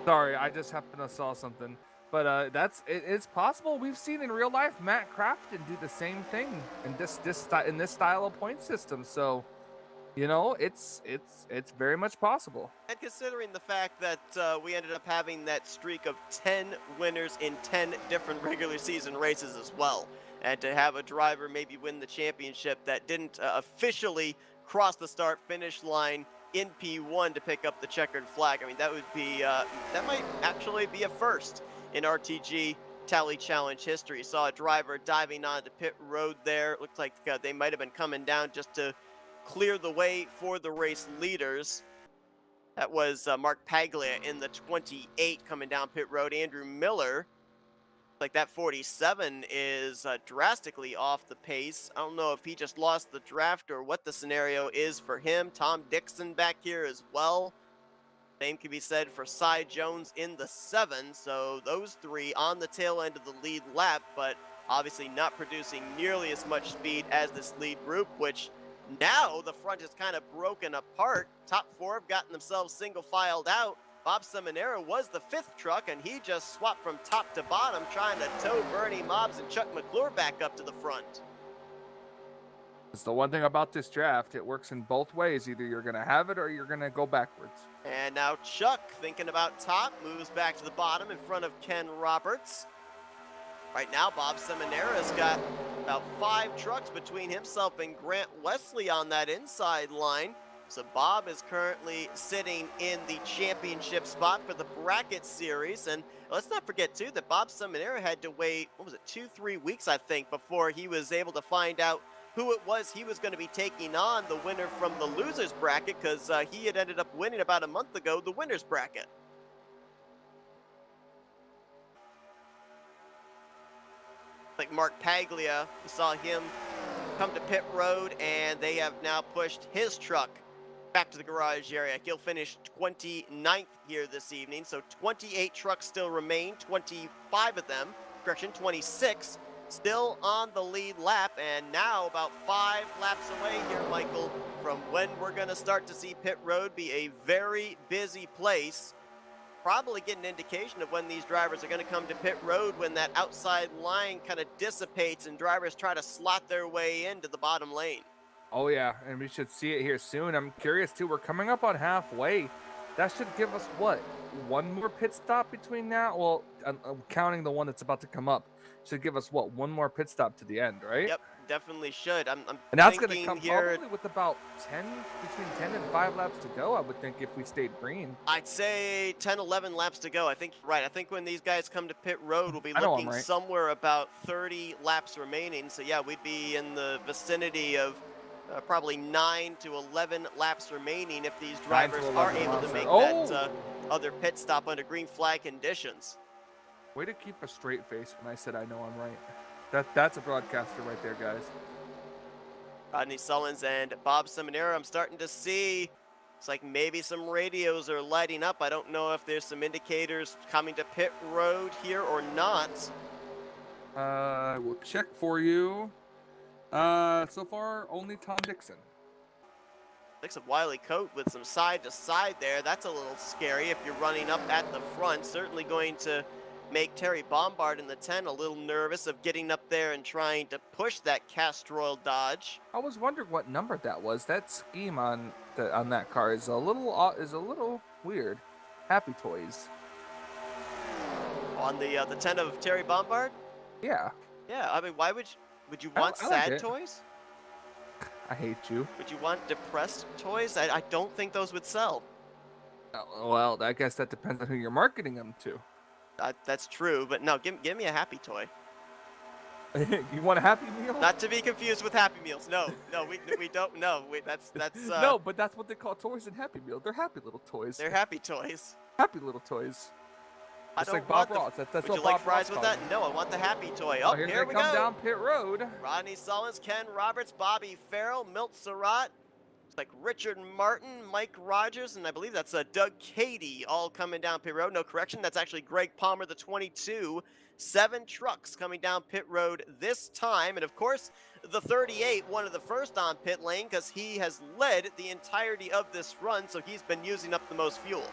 sorry, I just happened to saw something. But it's possible. We've seen in real life Matt Crafton do the same thing in this style of point system. So, you know, it's very much possible. And considering the fact that we ended up having that streak of 10 winners in 10 different regular season races as well, and to have a driver maybe win the championship that didn't officially cross the start-finish line in P1 to pick up the checkered flag, I mean, that would be that might actually be a first in RTG Tally Challenge history. Saw a driver diving onto pit road there. Looked like they might have been coming down just to clear the way for the race leaders. That was Mark Paglia in the 28 coming down pit road. Andrew Miller, like that 47 is drastically off the pace. I don't know if he just lost the draft or what the scenario is for him. Tom Dixon back here as well. Same can be said for Cy Jones in the 7. So those 3 on the tail end of the lead lap, but obviously not producing nearly as much speed as this lead group, which now the front is kind of broken apart. Top 4 have gotten themselves single filed out. Bob Seminara was the 5th truck, and he just swapped from top to bottom, trying to tow Bernie Mobbs and Chuck McClure back up to the front. It's the one thing about this draft. It works in both ways. Either you're going to have it or you're going to go backwards. And now Chuck, thinking about top, moves back to the bottom in front of Ken Roberts. Right now, Bob Seminara's got about 5 trucks between himself and Grant Wesley on that inside line. So Bob is currently sitting in the championship spot for the bracket series. And let's not forget, too, that Bob Seminara had to wait, 2-3 weeks, I think, before he was able to find out who it was he was going to be taking on, the winner from the losers bracket, because he had ended up winning about a month ago the winners bracket. Like Mark Paglia, we saw him come to pit road, and they have now pushed his truck back to the garage area. He'll finish 29th here this evening, so 28 trucks still remain, 25 of them, 26 still on the lead lap, and now about 5 laps away here, Michael, from when we're going to start to see pit road be a very busy place. Probably get an indication of when these drivers are going to come to pit road when that outside line kind of dissipates and drivers try to slot their way into the bottom lane. Oh yeah, and we should see it here soon. I'm curious too. We're coming up on halfway. That should give us what? One more pit stop between now? Well, counting the one that's about to come up, should give us what? One more pit stop to the end, right? Yep, definitely should. I'm And that's going to thinking come here. probably with about between 10 and 5 laps to go, I would think, if we stayed green. I'd say 10, 11 laps to go. I think you're right. I think when these guys come to pit road, we'll be I know I'm looking right. somewhere about 30 laps remaining. So yeah, we'd be in the vicinity of probably 9 to 11 laps remaining if these drivers are able to make that other pit stop under green flag conditions. Way to keep a straight face when I said I know I'm right. That's a broadcaster right there, guys. Rodney Sullins and Bob Seminara, I'm starting to see, it's like maybe some radios are lighting up. I don't know if there's some indicators coming to pit road here or not. We'll check for you. So far, only Tom Dixon. Looks of Wiley Coat with some side to side there. That's a little scary if you're running up at the front. Certainly going to make Terry Bombard in the 10 a little nervous of getting up there and trying to push that Castrol Dodge. I was wondering what number that was. That scheme on that car is a little weird. Happy Toys. On the 10 of Terry Bombard? Yeah. Yeah, I mean, why would you want sad like toys? I hate you. Would you want depressed toys? I don't think those would sell. Well, I guess that depends on who you're marketing them to. That's true, but no, give me a Happy Toy. You want a Happy Meal? Not to be confused with Happy Meals. No, we don't. No, that's no, but that's what they call toys in Happy Meal. They're happy little toys. They're happy toys. Happy little toys. Just like Bob Ross. That's would what you like Bob fries Ross with that? No, I want the Happy Toy. Oh, Oh, here we go. Come down pit road. Rodney Sullins, Ken Roberts, Bobby Farrell, Milt Surratt. It's like Richard Martin, Mike Rogers, and I believe that's Doug Cady all coming down pit road. No correction, that's actually Greg Palmer, the 22. 7 trucks coming down pit road this time. And of course, the 38, one of the first on pit lane because he has led the entirety of this run, so he's been using up the most fuel.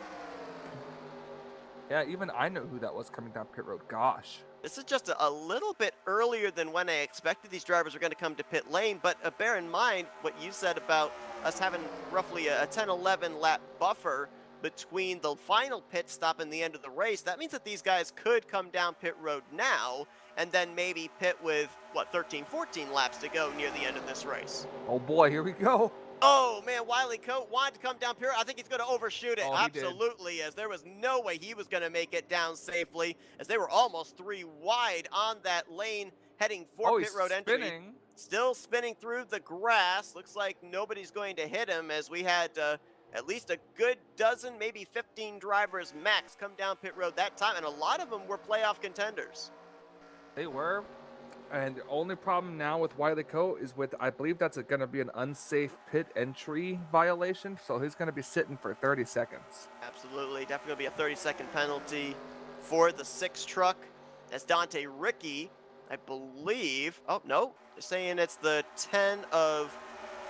Yeah, even I know who that was coming down pit road. Gosh. This is just a little bit earlier than when I expected these drivers were going to come to pit lane, but bear in mind what you said about us having roughly a 10-11 lap buffer between the final pit stop and the end of the race. That means that these guys could come down pit road now and then maybe pit with, 13, 14 laps to go near the end of this race. Oh boy, here we go. Oh man, Wiley Coat wanted to come down pit road. I think he's going to overshoot it. Oh, absolutely, as there was no way he was going to make it down safely, as they were almost 3 wide on that lane heading for pit road entry. Still spinning through the grass. Looks like nobody's going to hit him, as we had at least a good dozen, maybe 15 drivers max come down pit road that time, and a lot of them were playoff contenders. They were. And the only problem now with Wiley Coat is I believe that's going to be an unsafe pit entry violation, so he's going to be sitting for 30 seconds. Absolutely, definitely be a 30-second penalty for the 6 truck. As Dante Ricky, I believe, oh no, they're saying it's the 10 of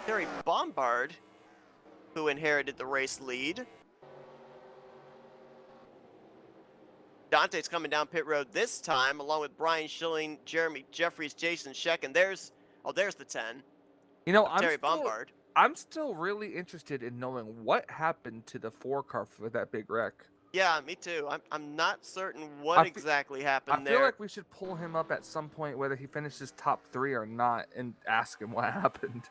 Terry Bombard who inherited the race lead. Dante's coming down pit road this time, along with Brian Schilling, Jeremy Jeffries, Jason Scheck, and there's the 10. You know, Terry Bombard. I'm still really interested in knowing what happened to the 4 car for that big wreck. Yeah, me too. I'm not certain what exactly happened there. I feel like we should pull him up at some point, whether he finishes top 3 or not, and ask him what happened.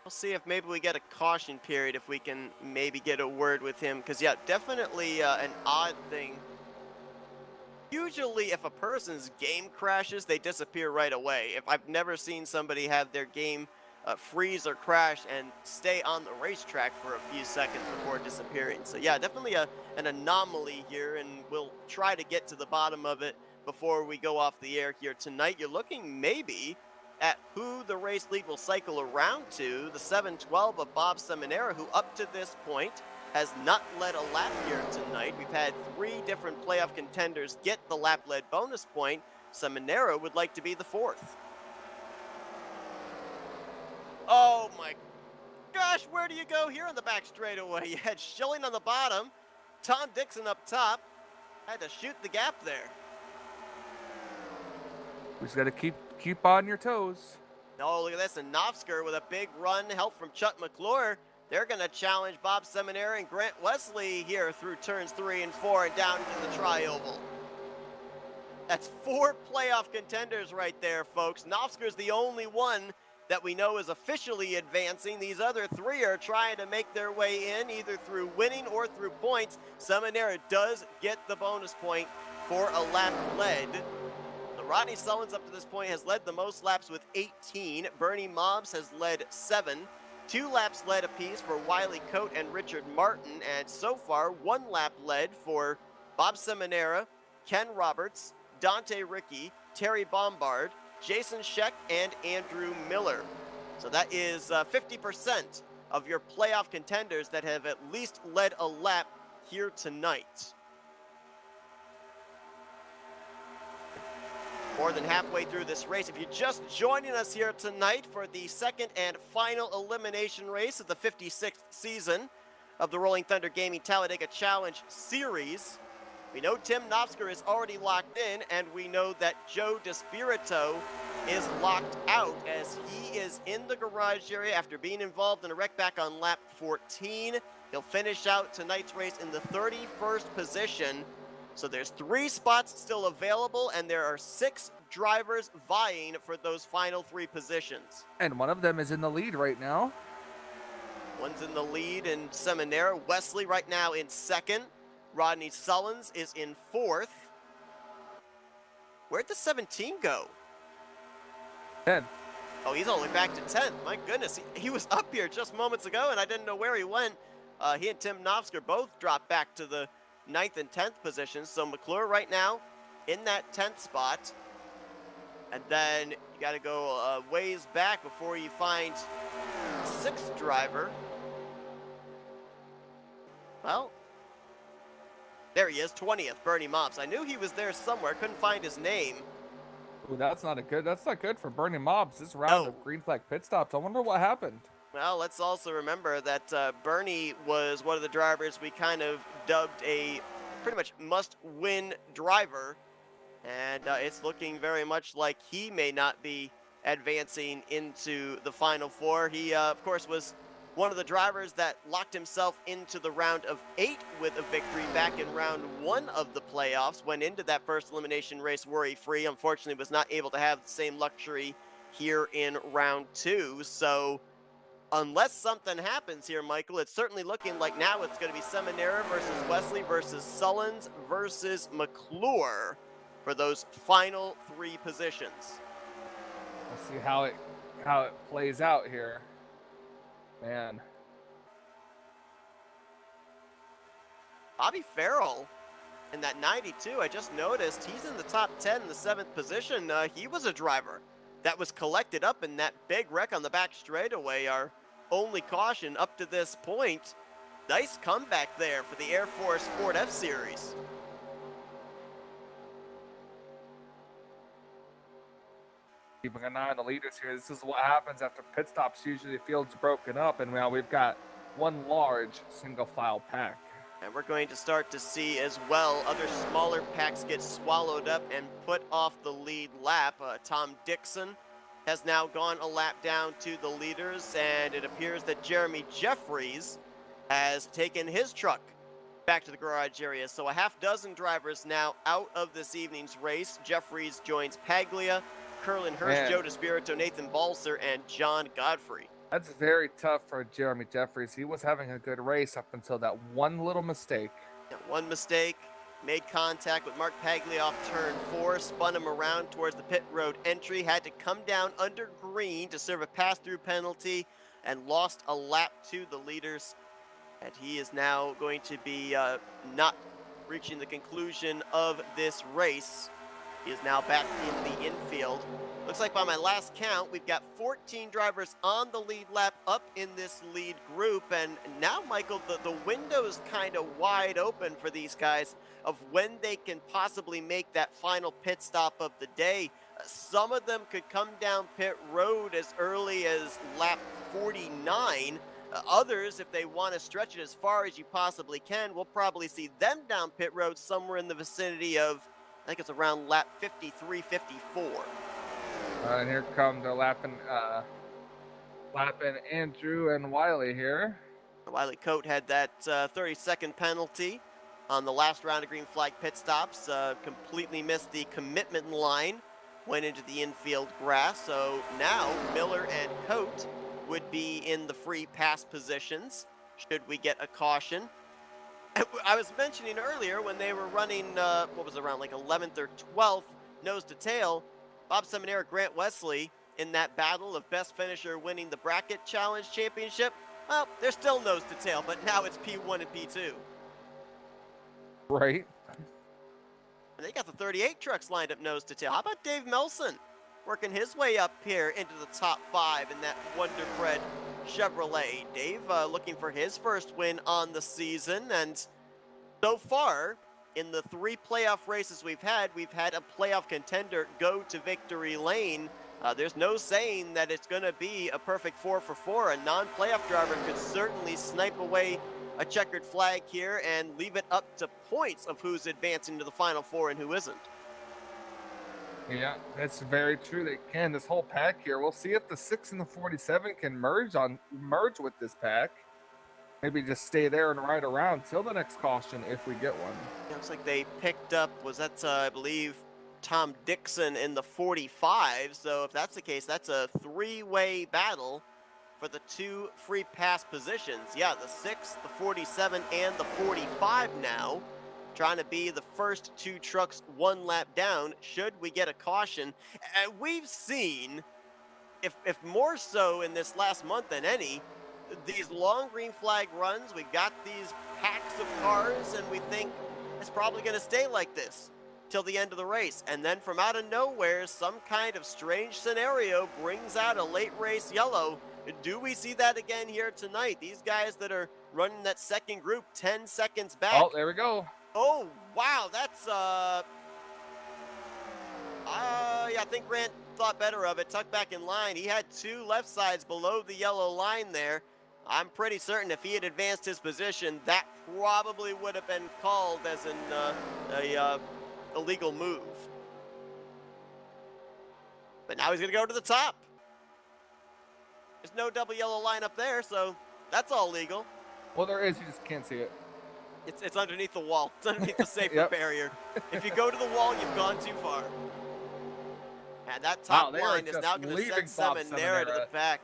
We'll see if maybe we get a caution period, if we can maybe get a word with him. Because, yeah, definitely an odd thing. Usually, if a person's game crashes, they disappear right away. If I've never seen somebody have their game freeze or crash and stay on the racetrack for a few seconds before disappearing. So, yeah, definitely an anomaly here, and we'll try to get to the bottom of it before we go off the air here tonight. You're looking maybe at who the race lead will cycle around to, the 712 of Bob Seminara, who up to this point has not led a lap here tonight. We've had 3 different playoff contenders get the lap lead bonus point. Seminara would like to be the 4th. Oh my gosh, where do you go here on the back straightaway? You had Schilling on the bottom, Tom Dixon up top. Had to shoot the gap there. We just got to keep on your toes. Oh, look at this. And Novsker with a big run, help from Chuck McClure. They're going to challenge Bob Seminary and Grant Wesley here through turns 3 and 4 and down into the tri-oval. That's 4 playoff contenders right there, folks. Novsker's the only one that we know is officially advancing. These other 3 are trying to make their way in either through winning or through points. Seminara does get the bonus point for a lap led. Rodney Sullins up to this point has led the most laps with 18. Bernie Mobbs has led 7. 2 laps led apiece for Wiley Coate and Richard Martin. And so far, 1 lap led for Bob Seminara, Ken Roberts, Dante Rickey, Terry Bombard, Jason Scheck, and Andrew Miller. So that is 50% of your playoff contenders that have at least led a lap here tonight. More than halfway through this race. If you're just joining us here tonight for the second and final elimination race of the 56th season of the Rolling Thunder Gaming Talladega Challenge Series, we know Tim Knopsker is already locked in, and we know that Joe DeSpirito is locked out as he is in the garage area after being involved in a wreck back on lap 14. He'll finish out tonight's race in the 31st position. So there's 3 spots still available, and there are 6 drivers vying for those final 3 positions. And one of them is in the lead right now. One's in the lead in Seminara. Wesley right now in 2nd. Rodney Sullins is in 4th. Where'd the 17 go? 10th. Oh, he's only back to 10th. My goodness, he was up here just moments ago, and I didn't know where he went. He and Tim Knopsker both dropped back to the 9th and 10th positions. So McClure right now in that 10th spot. And then you got to go a ways back before you find 6th driver. Well, there he is, 20th, Bernie Mobbs. I knew he was there somewhere, couldn't find his name. Ooh, that's not good for Bernie Mobbs. This round of green flag pit stops. I wonder what happened. Well, let's also remember that Bernie was one of the drivers we kind of dubbed a pretty much must-win driver, and it's looking very much like he may not be advancing into the Final Four. He, of course, was one of the drivers that locked himself into the round of 8 with a victory back in round 1 of the playoffs, went into that first elimination race worry-free. Unfortunately, was not able to have the same luxury here in round 2, so unless something happens here, Michael, it's certainly looking like now it's going to be Seminara versus Wesley versus Sullins versus McClure for those final 3 positions. Let's see how it plays out here. Man. Bobby Farrell in that 92, I just noticed he's in the top 10 in the 7th position. He was a driver that was collected up in that big wreck on the back straightaway. Our only caution up to this point. Nice comeback there for the Air Force Ford F-Series. Keeping an eye on the leaders here. This is what happens after pit stops. Usually the field's broken up, and now we've got one large single file pack. And we're going to start to see as well other smaller packs get swallowed up and put off the lead lap. Tom Dixon has now gone a lap down to the leaders, and it appears that Jeremy Jeffries has taken his truck back to the garage area. So a half dozen drivers now out of this evening's race. Jeffries joins Paglia, Curlin Hurst, Joe DeSpirito, Nathan Balser, and John Godfrey. That's very tough for Jeremy Jeffries. He was having a good race up until that one little mistake. Yeah, one mistake, made contact with Mark Paglia off turn 4, spun him around towards the pit road entry, had to come down under green to serve a pass-through penalty, and lost a lap to the leaders. And he is now going to be not reaching the conclusion of this race. He is now back in the infield. Looks like by my last count, we've got 14 drivers on the lead lap up in this lead group. And now, Michael, the window's kind of wide open for these guys of when they can possibly make that final pit stop of the day. Some of them could come down pit road as early as lap 49. Others, if they want to stretch it as far as you possibly can, we'll probably see them down pit road somewhere in the vicinity of, I think it's around lap 53, 54. And here come the lapping Andrew and Wiley here. Wiley Coat had that 30-second penalty on the last round of green flag pit stops. Completely missed the commitment line, went into the infield grass. So now Miller and Coat would be in the free pass positions should we get a caution. I was mentioning earlier when they were running, what was it, around like 11th or 12th, nose to tail, Bob Seminara, Grant Wesley in that battle of best finisher winning the bracket challenge championship. Well, they're still nose to tail, but now it's P1 and P2. Right. And they got the 38 trucks lined up nose to tail. How about Dave Melson working his way up here into the top 5 in that Wonder Bread Chevrolet? Dave looking for his first win on the season, and so far in the 3 playoff races we've had a playoff contender go to victory lane. There's no saying that it's going to be a perfect 4 for 4. A non-playoff driver could certainly snipe away a checkered flag here and leave it up to points of who's advancing to the Final 4 and who isn't. Yeah, that's very true. They can. This whole pack here. We'll see if the 6 and the 47 can merge with this pack. Maybe just stay there and ride around till the next caution if we get one. It looks like they picked up, was that, I believe, Tom Dixon in the 45. So if that's the case, that's a 3-way battle for the 2 free pass positions. Yeah, the 6, the 47, and the 45 now, trying to be the first 2 trucks 1 lap down should we get a caution. And we've seen, if more so in this last month than any, these long green flag runs, we got these packs of cars, and we think it's probably going to stay like this till the end of the race. And then from out of nowhere, some kind of strange scenario brings out a late race yellow. Do we see that again here tonight? These guys that are running that second group 10 seconds back. Oh, there we go. Oh, wow, that's, yeah, I think Grant thought better of it, tucked back in line. He had 2 left sides below the yellow line there. I'm pretty certain if he had advanced his position, that probably would have been called as an illegal move. But now he's going to go to the top. There's no double yellow line up there, so that's all legal. Well, there is. You just can't see it. It's underneath the wall. It's underneath the safer Yep. barrier. If you go to the wall, you've gone too far. And that top line is now going to send Seminara to the back.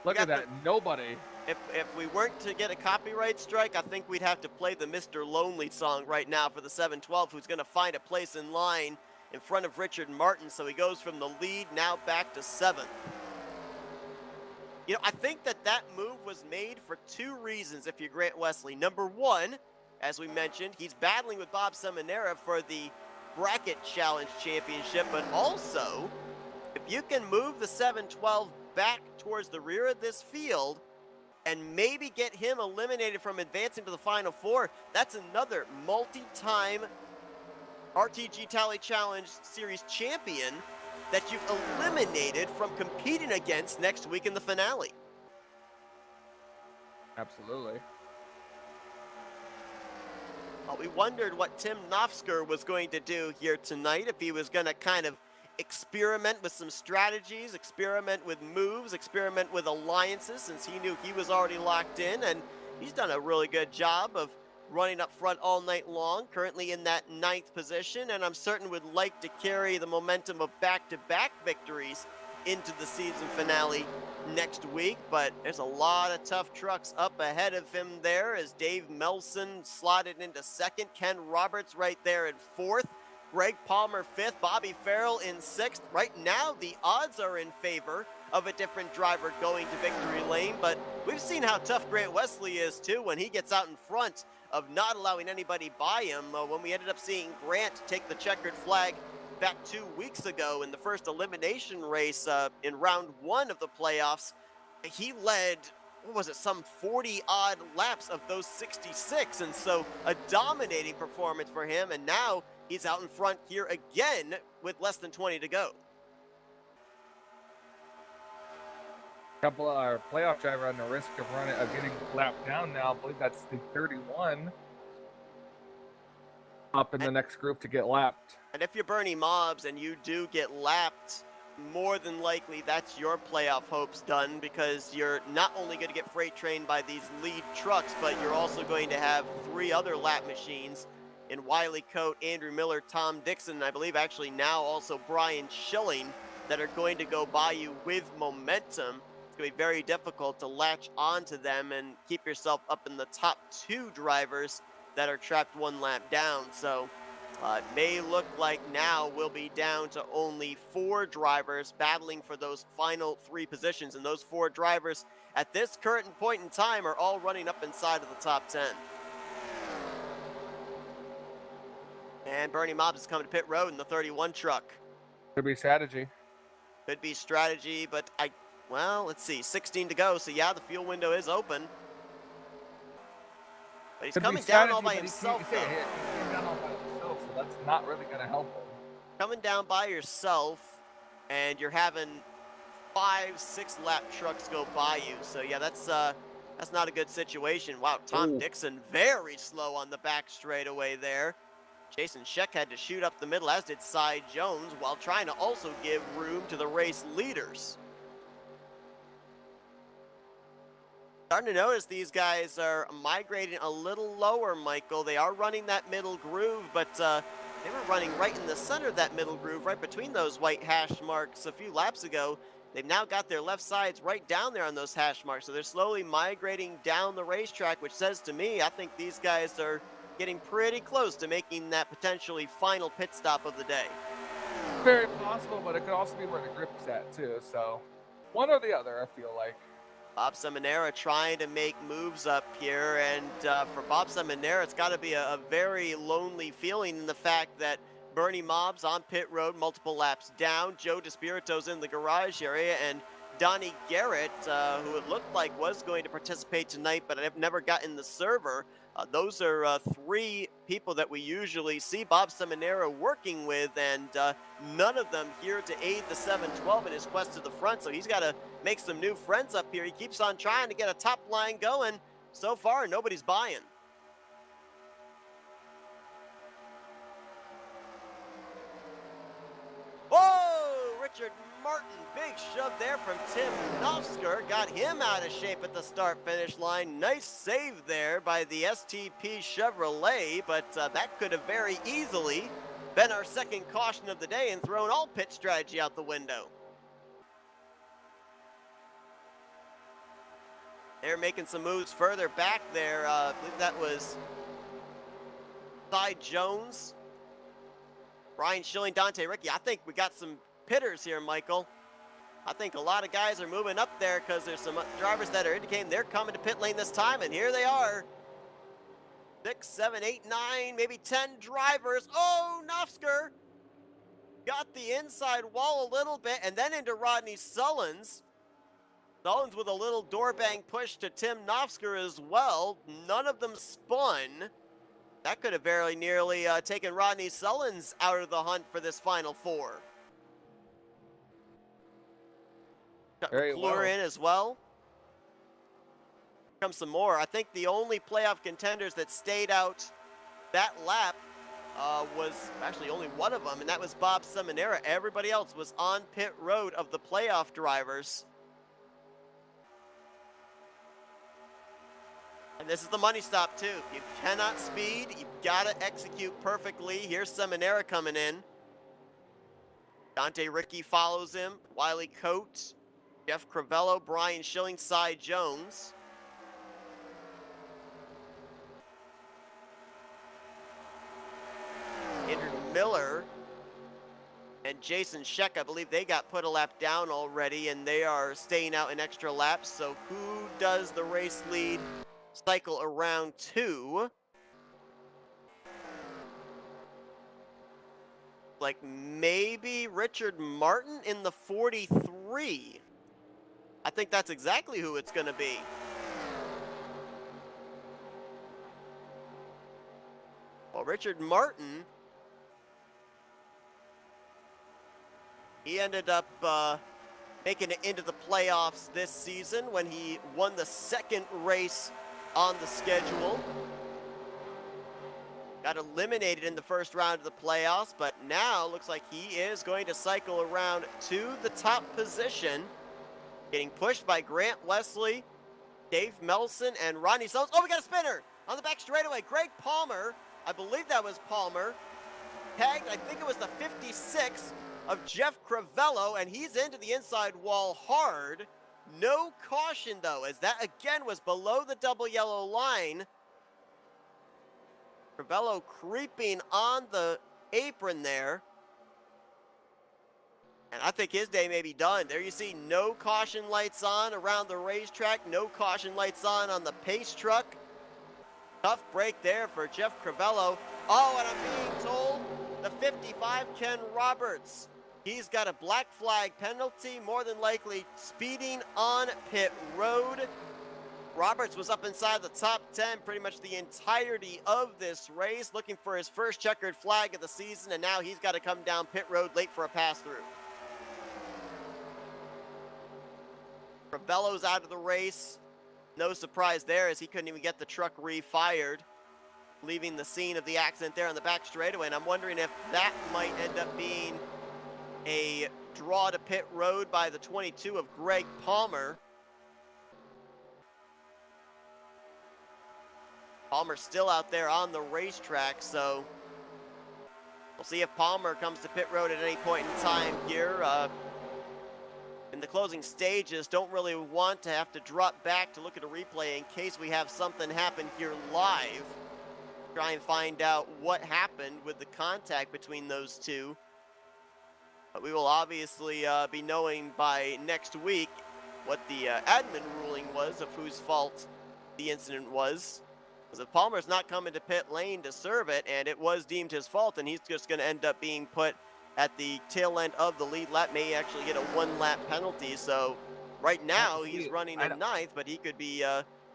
Look at that. Nobody. If we weren't to get a copyright strike, I think we'd have to play the Mr. Lonely song right now for the 712, who's going to find a place in line in front of Richard Martin. So he goes from the lead now back to 7th. You know, I think that move was made for 2 reasons if you're Grant Wesley. Number 1, as we mentioned, he's battling with Bob Seminara for the Bracket Challenge Championship, but also, if you can move the 712 back towards the rear of this field and maybe get him eliminated from advancing to the Final 4, that's another multi-time RTG Tally Challenge Series champion that you've eliminated from competing against next week in the finale. Absolutely. Well, we wondered what Tim Nofsker was going to do here tonight, if he was going to kind of experiment with some strategies, experiment with moves, experiment with alliances, since he knew he was already locked in, and he's done a really good job of running up front all night long, currently in that 9th position, and I'm certain would like to carry the momentum of back-to-back victories into the season finale next week. But there's a lot of tough trucks up ahead of him there, as Dave Melson slotted into 2nd, Ken Roberts right there in 4th, Greg Palmer 5th, Bobby Farrell in 6th. Right now, the odds are in favor of a different driver going to victory lane, but we've seen how tough Grant Wesley is too when he gets out in front of not allowing anybody by him. When we ended up seeing Grant take the checkered flag back 2 weeks ago in the first elimination race in round 1 of the playoffs, he led, what was it, some 40 odd laps of those 66, and so a dominating performance for him, and now he's out in front here again with less than 20 to go. Couple of our playoff driver on the risk of getting lapped down now. I believe that's the 31 up in the next group to get lapped. And if you're Bernie Mobbs and you do get lapped more than likely that's your playoff hopes done, because you're not only going to get freight trained by these lead trucks, but you're also going to have 3 other lap machines in Wiley Coate, Andrew Miller, Tom Dixon, and I believe actually now also Brian Schilling, that are going to go by you with momentum. It's going to be very difficult to latch onto them and keep yourself up in the top 2 drivers that are trapped 1 lap down. So it may look like now we'll be down to only 4 drivers battling for those final 3 positions, and those 4 drivers at this current point in time are all running up inside of the top 10. And Bernie Mobbs is coming to pit road in the 31 truck. Could be strategy. Could be strategy, but well, let's see, 16 to go, so yeah, the fuel window is open. But he's coming down all by himself, though. He came down all by himself, so that's not really going to help him. Coming down by yourself, and you're having 5-6 lap trucks go by you, so yeah, that's not a good situation. Wow, Tom Dixon very slow on the back straightaway there. Jason Scheck had to shoot up the middle, as did Cy Jones, while trying to also give room to the race leaders. Starting to notice these guys are migrating a little lower, Michael. They are running that middle groove, but they were running right in the center of that middle groove, right between those white hash marks a few laps ago. They've now got their left sides right down there on those hash marks, so they're slowly migrating down the racetrack, which says to me, I think these guys are getting pretty close to making that potentially final pit stop of the day. Very possible, but it could also be where the grip's at too, so one or the other, I feel like. Bob Seminara trying to make moves up here, and for Bob Seminara, it's got to be a very lonely feeling in the fact that Bernie Mobbs on pit road, multiple laps down, Joe DeSpirito's in the garage area, and Donnie Garrett, who it looked like was going to participate tonight, but I've never gotten the server. Those are 3 people that we usually see Bob Seminara working with, and none of them here to aid the 712 in his quest to the front, so he's got to make some new friends up here. He keeps on trying to get a top line going. So far, nobody's buying. Whoa! Richard Martin, big shove there from Tim Knopfsker, got him out of shape at the start-finish line. Nice save there by the STP Chevrolet, but that could have very easily been our second caution of the day and thrown all pit strategy out the window. They're making some moves further back there. I believe that was Cy Jones, Brian Schilling, Dante Ricky. I think we got some pitters here, Michael. I think a lot of guys are moving up there because there's some drivers that are indicating they're coming to pit lane this time, and here they are. 6, 7, 8, 9, maybe 10 drivers. Oh, Knopfsker got the inside wall a little bit, and then into Rodney Sullins. Sullins with a little door bang push to Tim Knopfsker as well. None of them spun. That could have very nearly taken Rodney Sullins out of the hunt for this final 4. Very McClure in as well. Here comes some more. I think the only playoff contenders that stayed out that lap was actually only one of them, and that was Bob Seminara. Everybody else was on pit road of the playoff drivers. And this is the money stop too. You cannot speed, you've got to execute perfectly. Here's Seminara coming in. Dante Ricky follows him, Wiley Coate, Jeff Crivello, Brian Schilling, Cy Jones. Andrew Miller and Jason Scheck, I believe they got put a lap down already, and they are staying out in extra laps. So who does the race lead cycle around to? Like maybe Richard Martin in the 43. I think that's exactly who it's going to be. Well, Richard Martin, he ended up making it into the playoffs this season when he won the second race on the schedule. got eliminated in the first round of the playoffs, but now looks like he is going to cycle around to the top position, getting pushed by Grant Wesley, Dave Melson, and Rodney Sells. Oh, we got a spinner on the back straightaway. Greg Palmer, I believe that was Palmer, tagged, I think it was the 56 of Jeff Crivello, and he's into the inside wall hard. No caution, though, as that again was below the double yellow line. Crivello creeping on the apron there. And I think his day may be done. There you see no caution lights on around the racetrack. No caution lights on the pace truck. Tough break there for Jeff Crivello. Oh, and I'm being told the 55, Ken Roberts. He's got a black flag penalty, more than likely speeding on pit road. Roberts was up inside the top 10 pretty much the entirety of this race, looking for his first checkered flag of the season, and now he's got to come down pit road late for a pass-through. Crivello's out of the race. No surprise there, as he couldn't even get the truck refired, leaving the scene of the accident there on the back straightaway, and I'm wondering if that might end up being a draw to pit road by the 22 of Greg Palmer. Palmer's still out there on the racetrack, so we'll see if Palmer comes to pit road at any point in time here. In the closing stages, don't really want to have to drop back to look at a replay in case we have something happen here live. Try and find out what happened with the contact between those two. But we will obviously be knowing by next week what the admin ruling was of whose fault the incident was. Because if Palmer's not coming to pit lane to serve it, and it was deemed his fault, and he's just going to end up being put at the tail end of the lead lap, may actually get a one-lap penalty. So right now he's running in 9th, but he could be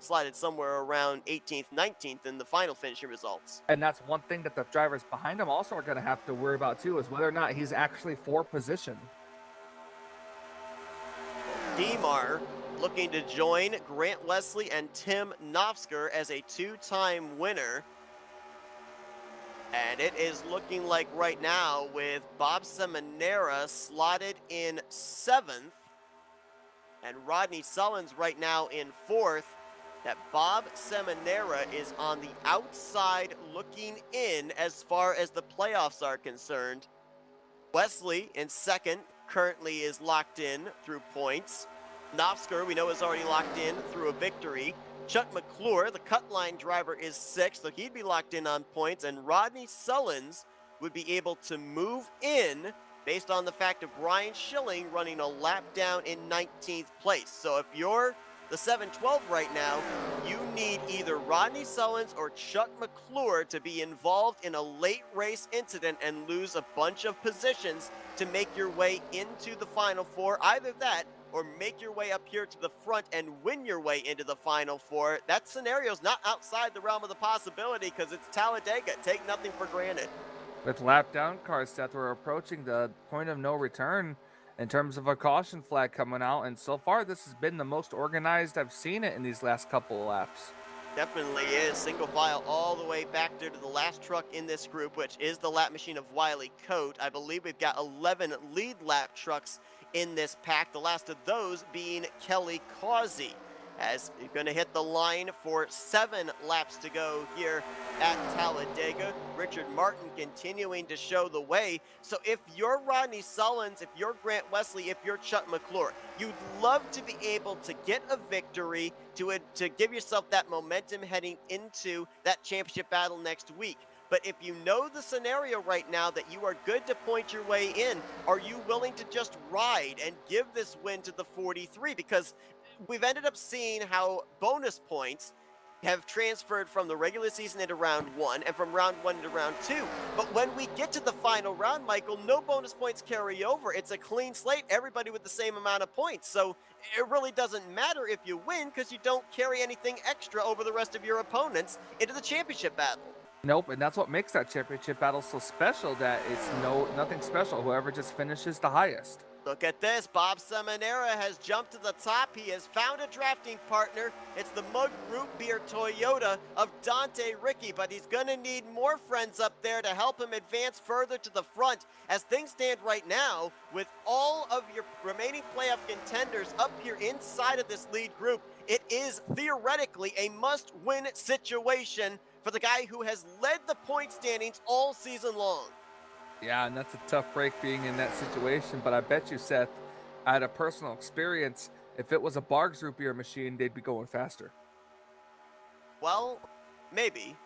slided somewhere around 18th, 19th in the final finishing results. And that's one thing that the drivers behind him also are going to have to worry about too, is whether or not he's actually for position. Demar looking to join Grant Wesley and Tim Knopfsker as a two-time winner. And it is looking like right now with Bob Seminara slotted in 7th and Rodney Sullins right now in 4th, that Bob Seminara is on the outside looking in as far as the playoffs are concerned. Wesley in 2nd currently is locked in through points. Knopfsker, we know, is already locked in through a victory. Chuck McClure, the cut line driver, is 6th, so he'd be locked in on points. And Rodney Sullins would be able to move in based on the fact of Brian Schilling running a lap down in 19th place. So if you're the 712 right now, you need either Rodney Sullins or Chuck McClure to be involved in a late race incident and lose a bunch of positions to make your way into the Final Four. Either that, or make your way up here to the front and win your way into the Final Four. That scenario's not outside the realm of the possibility because it's Talladega. Take nothing for granted. With lap down cars, Seth, we're approaching the point of no return in terms of a caution flag coming out, and so far this has been the most organized I've seen it in these last couple of laps. Definitely is. Single file all the way back there to the last truck in this group, which is the lap machine of Wiley Coate. I believe we've got 11 lead lap trucks in this pack, the last of those being Kelly Causey, as you're going to hit the line for 7 laps to go here at Talladega. Richard Martin continuing to show the way. So if you're Rodney Sullins, if you're Grant Wesley, if you're Chuck McClure, you'd love to be able to get a victory to give yourself that momentum heading into that championship battle next week. But if you know the scenario right now that you are good to point your way in, are you willing to just ride and give this win to the 43? Because we've ended up seeing how bonus points have transferred from the regular season into round 1 and from round 1 into round 2. But when we get to the final round, Michael, no bonus points carry over. It's a clean slate, everybody with the same amount of points. So it really doesn't matter if you win because you don't carry anything extra over the rest of your opponents into the championship battle. Nope, and that's what makes that championship battle so special, that it's nothing special. Whoever just finishes the highest. Look at this. Bob Seminara has jumped to the top. He has found a drafting partner. It's the Mug Root Beer Toyota of Dante Ricky, but he's going to need more friends up there to help him advance further to the front. As things stand right now, with all of your remaining playoff contenders up here inside of this lead group, it is theoretically a must-win situation for the guy who has led the point standings all season long. Yeah, and that's a tough break being in that situation. But I bet you, Seth, I had a personal experience. If it was a Bargs root beer machine, they'd be going faster. Well, maybe.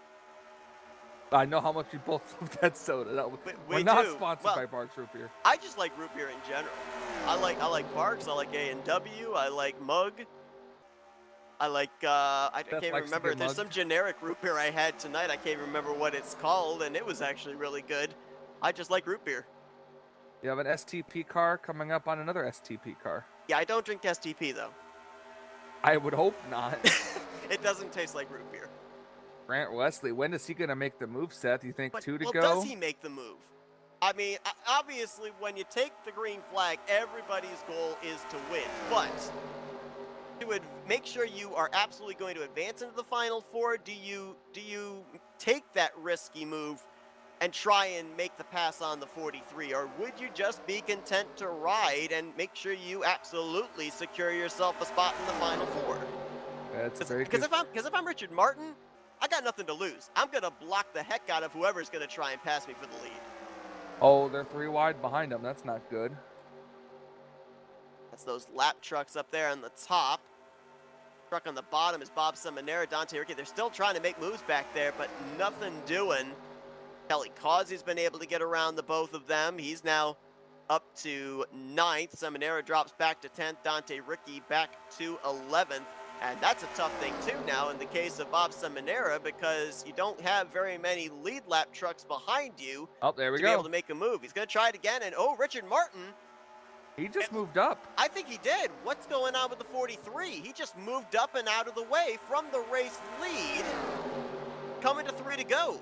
I know how much you both love that soda. We're not sponsored by Bargs root beer. I just like root beer in general. I like Barks. I like A&W. I like Mug. I like, I can't remember. There's some generic root beer I had tonight. I can't remember what it's called, and it was actually really good. I just like root beer. You have an STP car coming up on another STP car. Yeah, I don't drink STP, though. I would hope not. It doesn't taste like root beer. Grant Wesley, when is he going to make the move, Seth? You think 2 to go? Does he make the move? I mean, obviously, when you take the green flag, everybody's goal is to win. But to make sure you are absolutely going to advance into the Final Four, do you take that risky move and try and make the pass on the 43, or would you just be content to ride and make sure you absolutely secure yourself a spot in the Final Four? That's very good. Because if I'm Richard Martin, I got nothing to lose. I'm gonna block the heck out of whoever's gonna try and pass me for the lead. Oh, they're 3 wide behind them. That's not good. That's those lap trucks up there on the top. Truck on the bottom is Bob Seminara, Dante Ricky. They're still trying to make moves back there, but nothing doing. Kelly Causey's been able to get around the both of them. He's now up to 9th. Seminara drops back to 10th. Dante Ricky back to 11th. And that's a tough thing, too, now in the case of Bob Seminara, because you don't have very many lead lap trucks behind you there we to go. be able to make a move. He's going to try it again. And, Richard Martin. He just moved up. I think he did. What's going on with the 43? He just moved up and out of the way from the race lead, coming to 3 to go.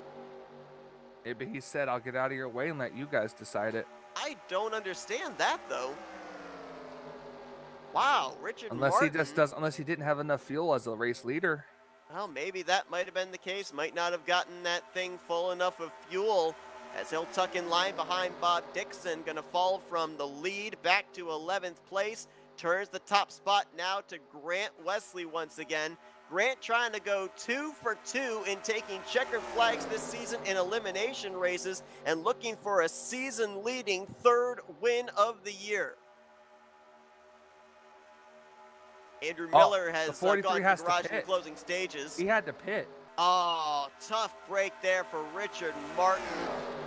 Maybe he said, I'll get out of your way and let you guys decide it. I don't understand that, though. Wow, Richard Unless Martin. he just does, unless he didn't have enough fuel as a race leader. Well, maybe that might have been the case. Might not have gotten that thing full enough of fuel, as he'll tuck in line behind Bob Dixon. Going to fall from the lead back to 11th place. Turns the top spot now to Grant Wesley once again. Grant trying to go 2 for 2 in taking checkered flags this season in elimination races and looking for a season-leading 3rd win of the year. Andrew Miller has gone to the garage in the closing stages. He had to pit. Oh, tough break there for Richard Martin.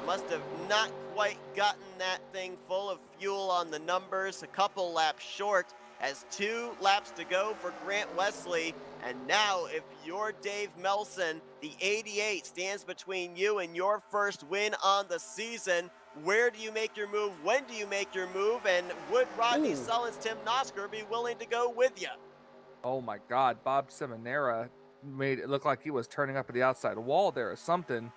Must have not quite gotten that thing full of fuel on the numbers. A couple laps short, as 2 laps to go for Grant Wesley. And now, if you're Dave Melson, the 88 stands between you and your first win on the season. Where do you make your move? When do you make your move? And would Rodney Sullins, Tim Nosker be willing to go with you? Oh my God, Bob Seminara made it look like he was turning up at the outside wall there or something.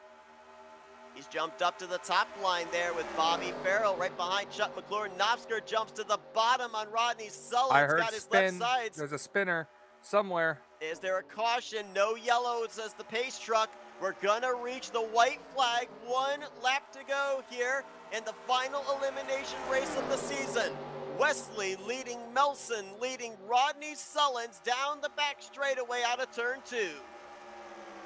He's jumped up to the top line there with Bobby Farrell right behind Chuck McClure. Nofsker jumps to the bottom on Rodney Sullins. I heard got his left sides. There's a spinner somewhere. Is there a caution? No yellow, says the pace truck. We're gonna reach the white flag. 1 lap to go here in the final elimination race of the season. Wesley leading Melson, leading Rodney Sullins down the back straightaway out of turn 2.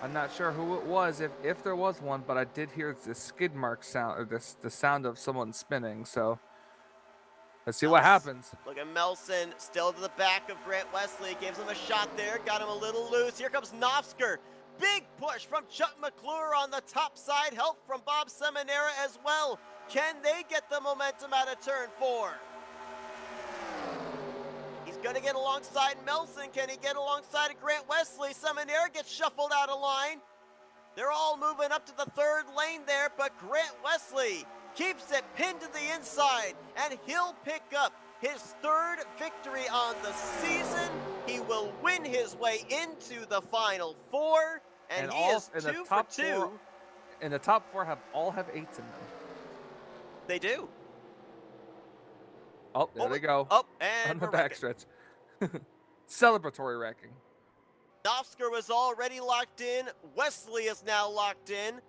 I'm not sure who it was, if there was one, but I did hear the skid mark sound, or the sound of someone spinning. So let's see what happens. Look at Melson, still to the back of Grant Wesley. Gives him a shot there, got him a little loose. Here comes Nofsker. Big push from Chuck McClure on the top side. Help from Bob Seminara as well. Can they get the momentum out of turn 4? He's going to get alongside Melson. Can he get alongside of Grant Wesley? Seminara gets shuffled out of line. They're all moving up to the 3rd lane there, but Grant Wesley keeps it pinned to the inside, and he'll pick up his 3rd victory on the season. He will win his way into the Final Four, and he is 2 for 2. And the top 4 all have 8s in them. They do. Oh, there they Moment. go Oh, on and the we're wrecking. backstretch. Celebratory wrecking. Knopfsker was already locked in. Wesley is now locked in.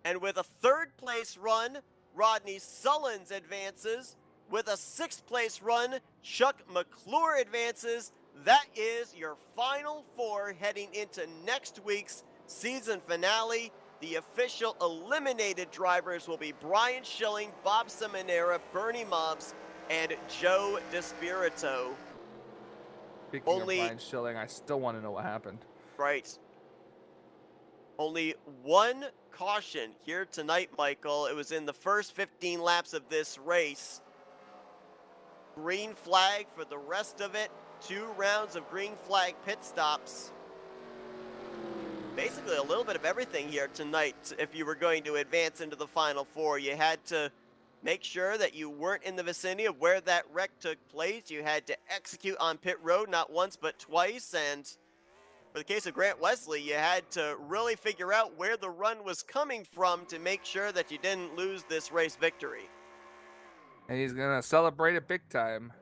And with a third place run, Rodney Sullins advances. With a sixth place run, Chuck McClure advances. That is your final four heading into next week's season finale. The official eliminated drivers will be Brian Schilling, Bob Seminara, Bernie Mobbs, and Joe DeSpirito. Speaking of Brian Schilling, I still want to know what happened. Right. Only one caution here tonight, Michael. It was in the first 15 laps of this race. Green flag for the rest of it. 2 rounds of green flag pit stops. Basically a little bit of everything here tonight. If you were going to advance into the final four, you had to make sure that you weren't in the vicinity of where that wreck took place. You had to execute on pit road not once but twice, and for the case of Grant Wesley, you had to really figure out where the run was coming from to make sure that you didn't lose this race victory. And he's going to celebrate it big time.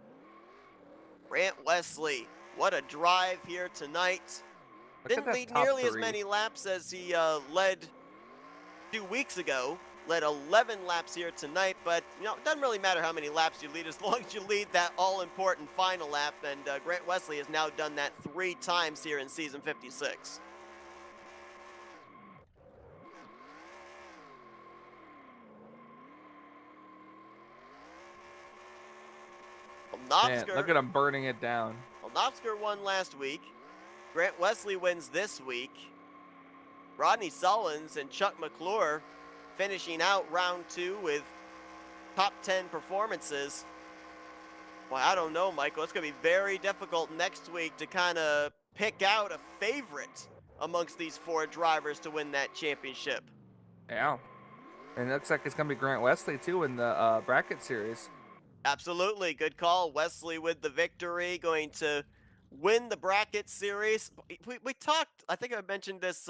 Grant Wesley, what a drive here tonight. Didn't lead nearly as many laps as he led 2 weeks ago. Led 11 laps here tonight, but it doesn't really matter how many laps you lead as long as you lead that all-important final lap, and Grant Wesley has now done that 3 times here in season 56. Man, look at him burning it down. Well, Knopfsker won last week. Grant Wesley wins this week. Rodney Sullins and Chuck McClure finishing out round 2 with top 10 performances. Well, I don't know, Michael. It's going to be very difficult next week to kind of pick out a favorite amongst these 4 drivers to win that championship. Yeah. And it looks like it's going to be Grant Wesley, too, in the bracket series. Absolutely. Good call. Wesley with the victory, going to win the bracket series. We talked, I think I mentioned this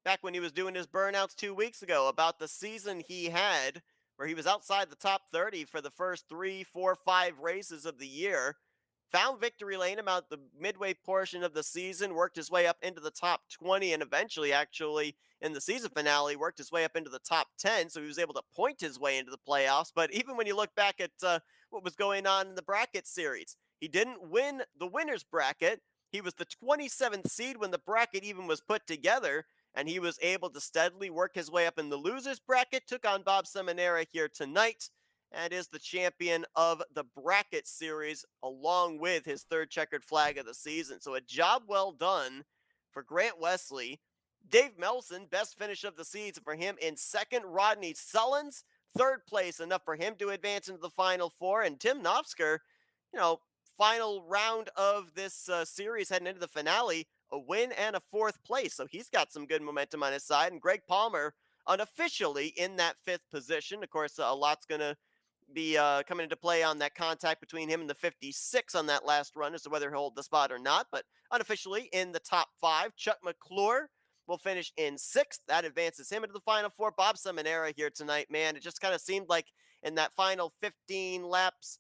back when he was doing his burnouts 2 weeks ago, about the season he had where he was outside the top 30 for the first 3, 4, 5 races of the year. Found victory lane about the midway portion of the season, worked his way up into the top 20, and eventually, actually, in the season finale, worked his way up into the top 10, so he was able to point his way into the playoffs. But even when you look back at what was going on in the bracket series, he didn't win the winner's bracket. He was the 27th seed when the bracket even was put together, and he was able to steadily work his way up in the loser's bracket, took on Bob Seminara here tonight, and is the champion of the bracket series along with his 3rd checkered flag of the season. So a job well done for Grant Wesley. Dave Melson, best finish of the season for him in 2nd. Rodney Sullins, 3rd place, enough for him to advance into the final 4. And Tim Knopfsker, final round of this series heading into the finale, a win and a 4th place. So he's got some good momentum on his side. And Greg Palmer, unofficially in that 5th position. Of course, a lot's going to be coming into play on that contact between him and the 56 on that last run as to whether he'll hold the spot or not. But unofficially in the top 5, Chuck McClure will finish in 6th. That advances him into the final 4. Bob Seminara here tonight, man. It just kind of seemed like in that final 15 laps,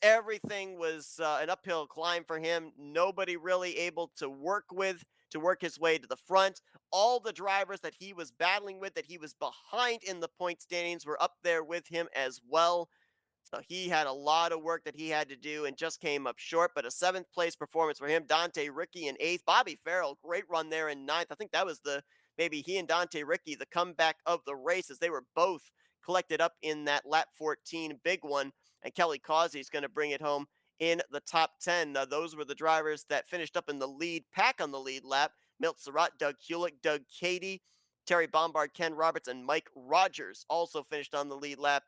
everything was an uphill climb for him. Nobody really able to work his way to the front. All the drivers that he was battling with, that he was behind in the point standings, were up there with him as well. So he had a lot of work that he had to do and just came up short, but a 7th place performance for him. Dante Ricky in 8th. Bobby Farrell, great run there in 9th. I think that was maybe he and Dante Ricky, the comeback of the race, as they were both collected up in that lap 14 big one. And Kelly Causey is going to bring it home in the top 10. Those were the drivers that finished up in the lead pack on the lead lap. Milt Surratt, Doug Hewlett, Doug Cady, Terry Bombard, Ken Roberts, and Mike Rogers also finished on the lead lap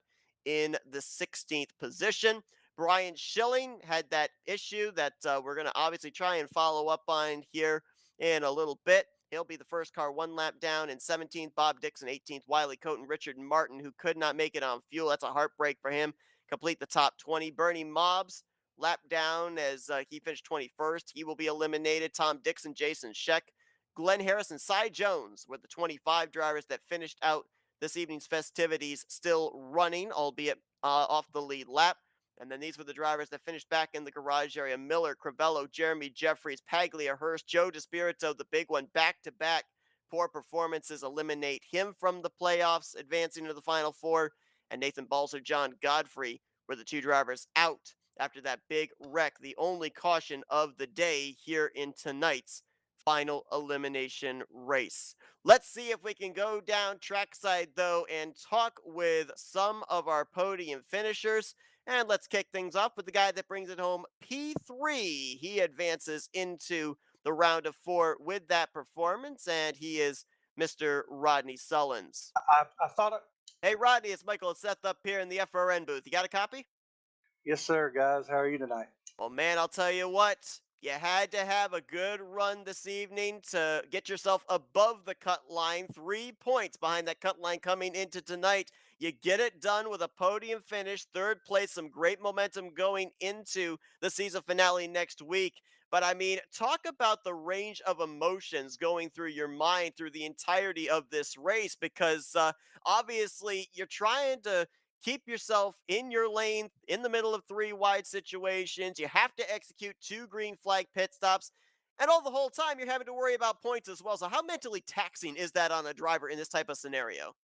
in the 16th position. Brian Schilling had that issue that we're going to obviously try and follow up on here in a little bit. He'll be the first car 1 lap down. In 17th, Bob Dixon. 18th, Wiley Coaten. Richard Martin, who could not make it on fuel. That's a heartbreak for him. Complete the top 20. Bernie Mobbs, lap down as he finished 21st. He will be eliminated. Tom Dixon, Jason Scheck, Glenn Harris, and Cy Jones were the 25 drivers that finished out this evening's festivities, still running, albeit off the lead lap. And then these were the drivers that finished back in the garage area: Miller, Crivello, Jeremy Jeffries, Paglia, Hurst, Joe DeSpirito, the big one, back to back. Poor performances eliminate him from the playoffs, advancing to the Final Four. And Nathan Balzer, John Godfrey were the two drivers out after that big wreck, the only caution of the day here in tonight's final elimination race. Let's see if we can go down trackside, though, and talk with some of our podium finishers. And let's kick things off with the guy that brings it home, P3. He advances into the round of four with that performance, and he is Mr. Rodney Sullins. I thought it. Hey, Rodney, it's Michael and Seth up here in the FRN booth. You got a copy? Yes, sir, guys. How are you tonight? Well, man, I'll tell you what. You had to have a good run this evening to get yourself above the cut line. 3 points behind that cut line coming into tonight. You get it done with a podium finish, third place, some great momentum going into the season finale next week. But I mean, talk about the range of emotions going through your mind through the entirety of this race, because obviously you're trying to keep yourself in your lane in the middle of 3 wide situations. You have to execute 2 green flag pit stops. And all the whole time you're having to worry about points as well. So how mentally taxing is that on a driver in this type of scenario?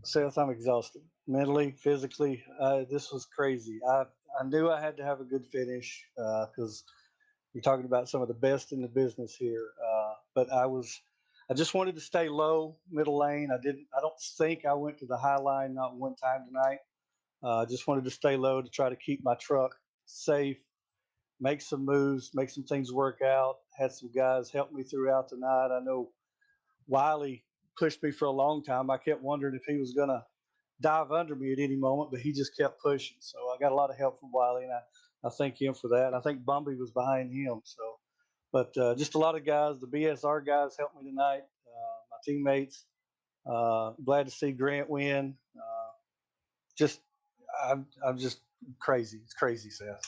Seth, I'm exhausted mentally, physically. This was crazy. I knew I had to have a good finish because you're talking about some of the best in the business here. But I just wanted to stay low, middle lane. I don't think I went to the high line not one time tonight. I just wanted to stay low to try to keep my truck safe, make some moves, make some things work out. Had some guys help me throughout the night. I know Wiley pushed me for a long time. I kept wondering if he was going to dive under me at any moment, but he just kept pushing. So I got a lot of help from Wiley, and I thank him for that. And I think Bumby was behind him. So, but just a lot of guys, the BSR guys helped me tonight. My teammates. Glad to see Grant win. Just, I'm just crazy. It's crazy, Seth.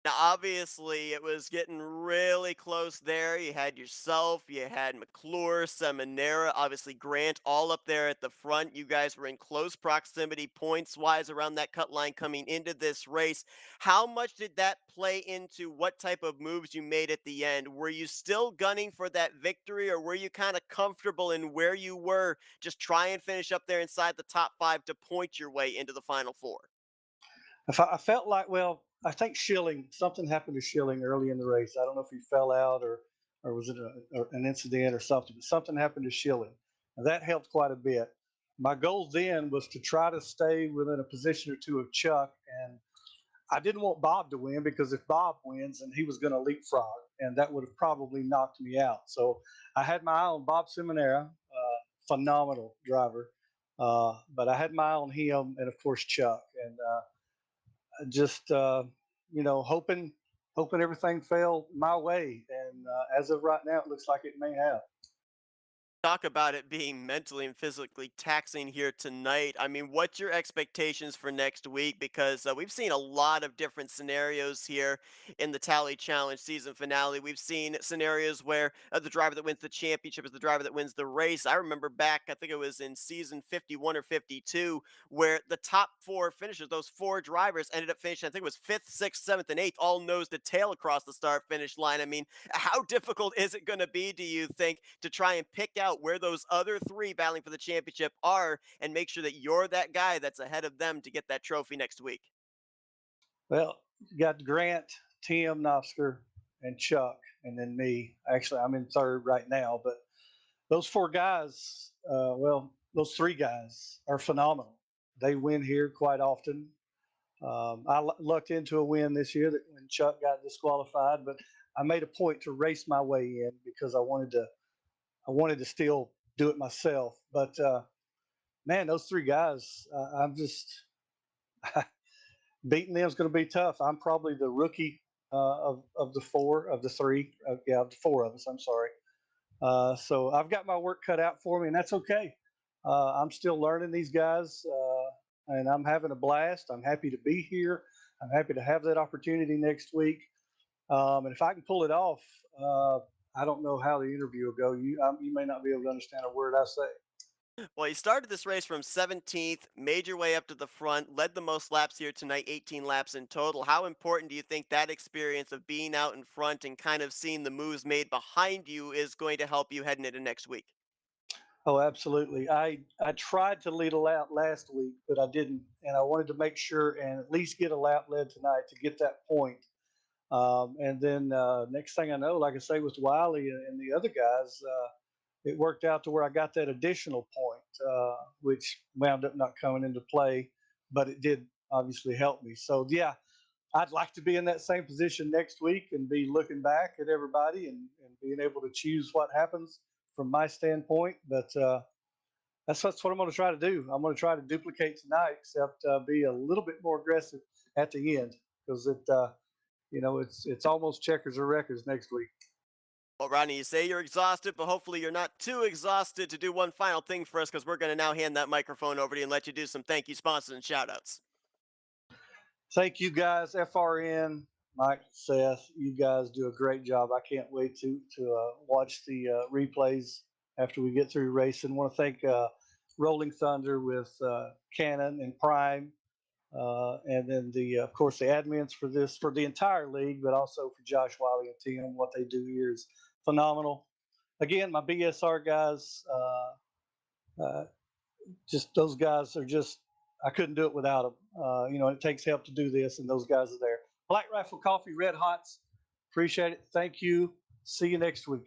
Now, obviously, it was getting really close there. You had yourself, you had McClure, Seminara, obviously Grant, all up there at the front. You guys were in close proximity points-wise around that cut line coming into this race. How much did that play into what type of moves you made at the end? Were you still gunning for that victory, or were you kind of comfortable in where you were, just try and finish up there inside the top 5 to point your way into the Final Four? I felt like, well, I think something happened to Schilling early in the race. I don't know if he fell out or was it an incident or something, but something happened to Schilling. And that helped quite a bit. My goal then was to try to stay within a position or two of Chuck. And I didn't want Bob to win because if Bob wins, then he was going to leapfrog, and that would have probably knocked me out. So I had my eye on Bob Seminara, phenomenal driver. But I had my eye on him and, of course, Chuck. And, just hoping everything fell my way, and as of right now it looks like it may have. Talk about it being mentally and physically taxing here tonight. I mean, what's your expectations for next week? Because we've seen a lot of different scenarios here in the Tally Challenge season finale. We've seen scenarios where the driver that wins the championship is the driver that wins the race. I remember back, I think it was in season 51 or 52, where the top 4 finishers, those 4 drivers, ended up finishing, I think it was 5th, 6th, 7th, and 8th, all nose to tail across the start finish line. I mean, how difficult is it going to be, do you think, to try and pick out where those other 3 battling for the championship are and make sure that you're that guy that's ahead of them to get that trophy next week? Well, you got Grant, Tim Knopsker, and Chuck, and then me. Actually, I'm in third right now, but those 4 guys, those 3 guys are phenomenal. They win here quite often. I lucked into a win this year that when Chuck got disqualified, but I made a point to race my way in because I wanted to still do it myself. But man, those 3 guys, I'm just beating them is going to be tough. I'm probably the rookie of the 4 of the 3. Of the 4 of us. I'm sorry. So I've got my work cut out for me, and that's okay. I'm still learning these guys, and I'm having a blast. I'm happy to be here. I'm happy to have that opportunity next week. And if I can pull it off, I don't know how the interview will go. You may not be able to understand a word I say. Well, you started this race from 17th, made your way up to the front, led the most laps here tonight, 18 laps in total. How important do you think that experience of being out in front and kind of seeing the moves made behind you is going to help you heading into next week? Oh, absolutely. I tried to lead a lap last week, but I didn't, and I wanted to make sure and at least get a lap led tonight to get that point. And then next thing I know, like I say, with Wiley and the other guys, it worked out to where I got that additional point, which wound up not coming into play, but it did obviously help me. So yeah, I'd like to be in that same position next week and be looking back at everybody and being able to choose what happens from my standpoint. But that's what I'm going to try to do. I'm going to try to duplicate tonight, except be a little bit more aggressive at the end because it's almost checkers or records next week. Well, Rodney, you say you're exhausted, but hopefully you're not too exhausted to do one final thing for us because we're going to now hand that microphone over to you and let you do some thank you sponsors and shout outs. Thank you guys, FRN, Mike, Seth. You guys do a great job. I can't wait to watch the replays after we get through racing. I want to thank Rolling Thunder with Cannon and Prime, and then of course the admins for the entire league, but also for Josh Wiley and team. What they do here is phenomenal. Again, my BSR guys. Just those guys are just I couldn't do it without them. It takes help to do this, and those guys are there. Black Rifle Coffee, Red Hots. Appreciate it. Thank you. See you next week.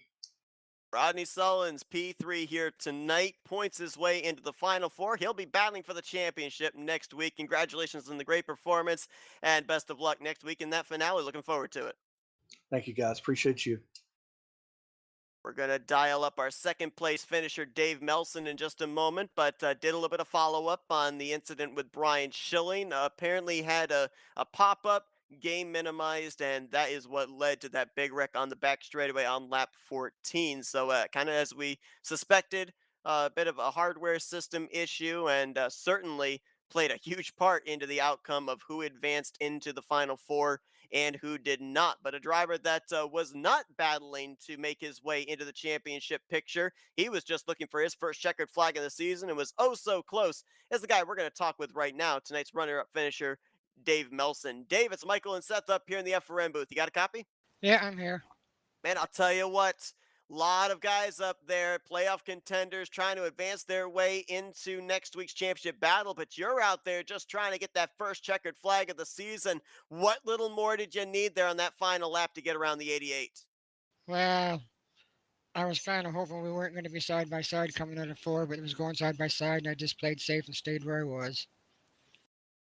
Rodney Sullins, P3 here tonight, points his way into the Final Four. He'll be battling for the championship next week. Congratulations on the great performance, and best of luck next week in that finale. Looking forward to it. Thank you, guys. Appreciate you. We're going to dial up our second place finisher, Dave Melson, in just a moment, but did a little bit of follow up on the incident with Brian Schilling. Apparently had a pop up, game minimized, and that is what led to that big wreck on the back straightaway on lap 14. So, kind of as we suspected, a bit of a hardware system issue, and certainly played a huge part into the outcome of who advanced into the Final Four and who did not. But a driver that was not battling to make his way into the championship picture. He was just looking for his first checkered flag of the season and was oh so close as the guy we're going to talk with right now, tonight's runner up finisher, Dave Melson. Dave, it's Michael and Seth up here in the FRN booth. You got a copy? Yeah, I'm here. Man, I'll tell you what, lot of guys up there, playoff contenders trying to advance their way into next week's championship battle, but you're out there just trying to get that first checkered flag of the season. What little more did you need there on that final lap to get around the 88? Well, I was kind of hoping we weren't going to be side by side coming out of four, but it was going side by side, and I just played safe and stayed where I was.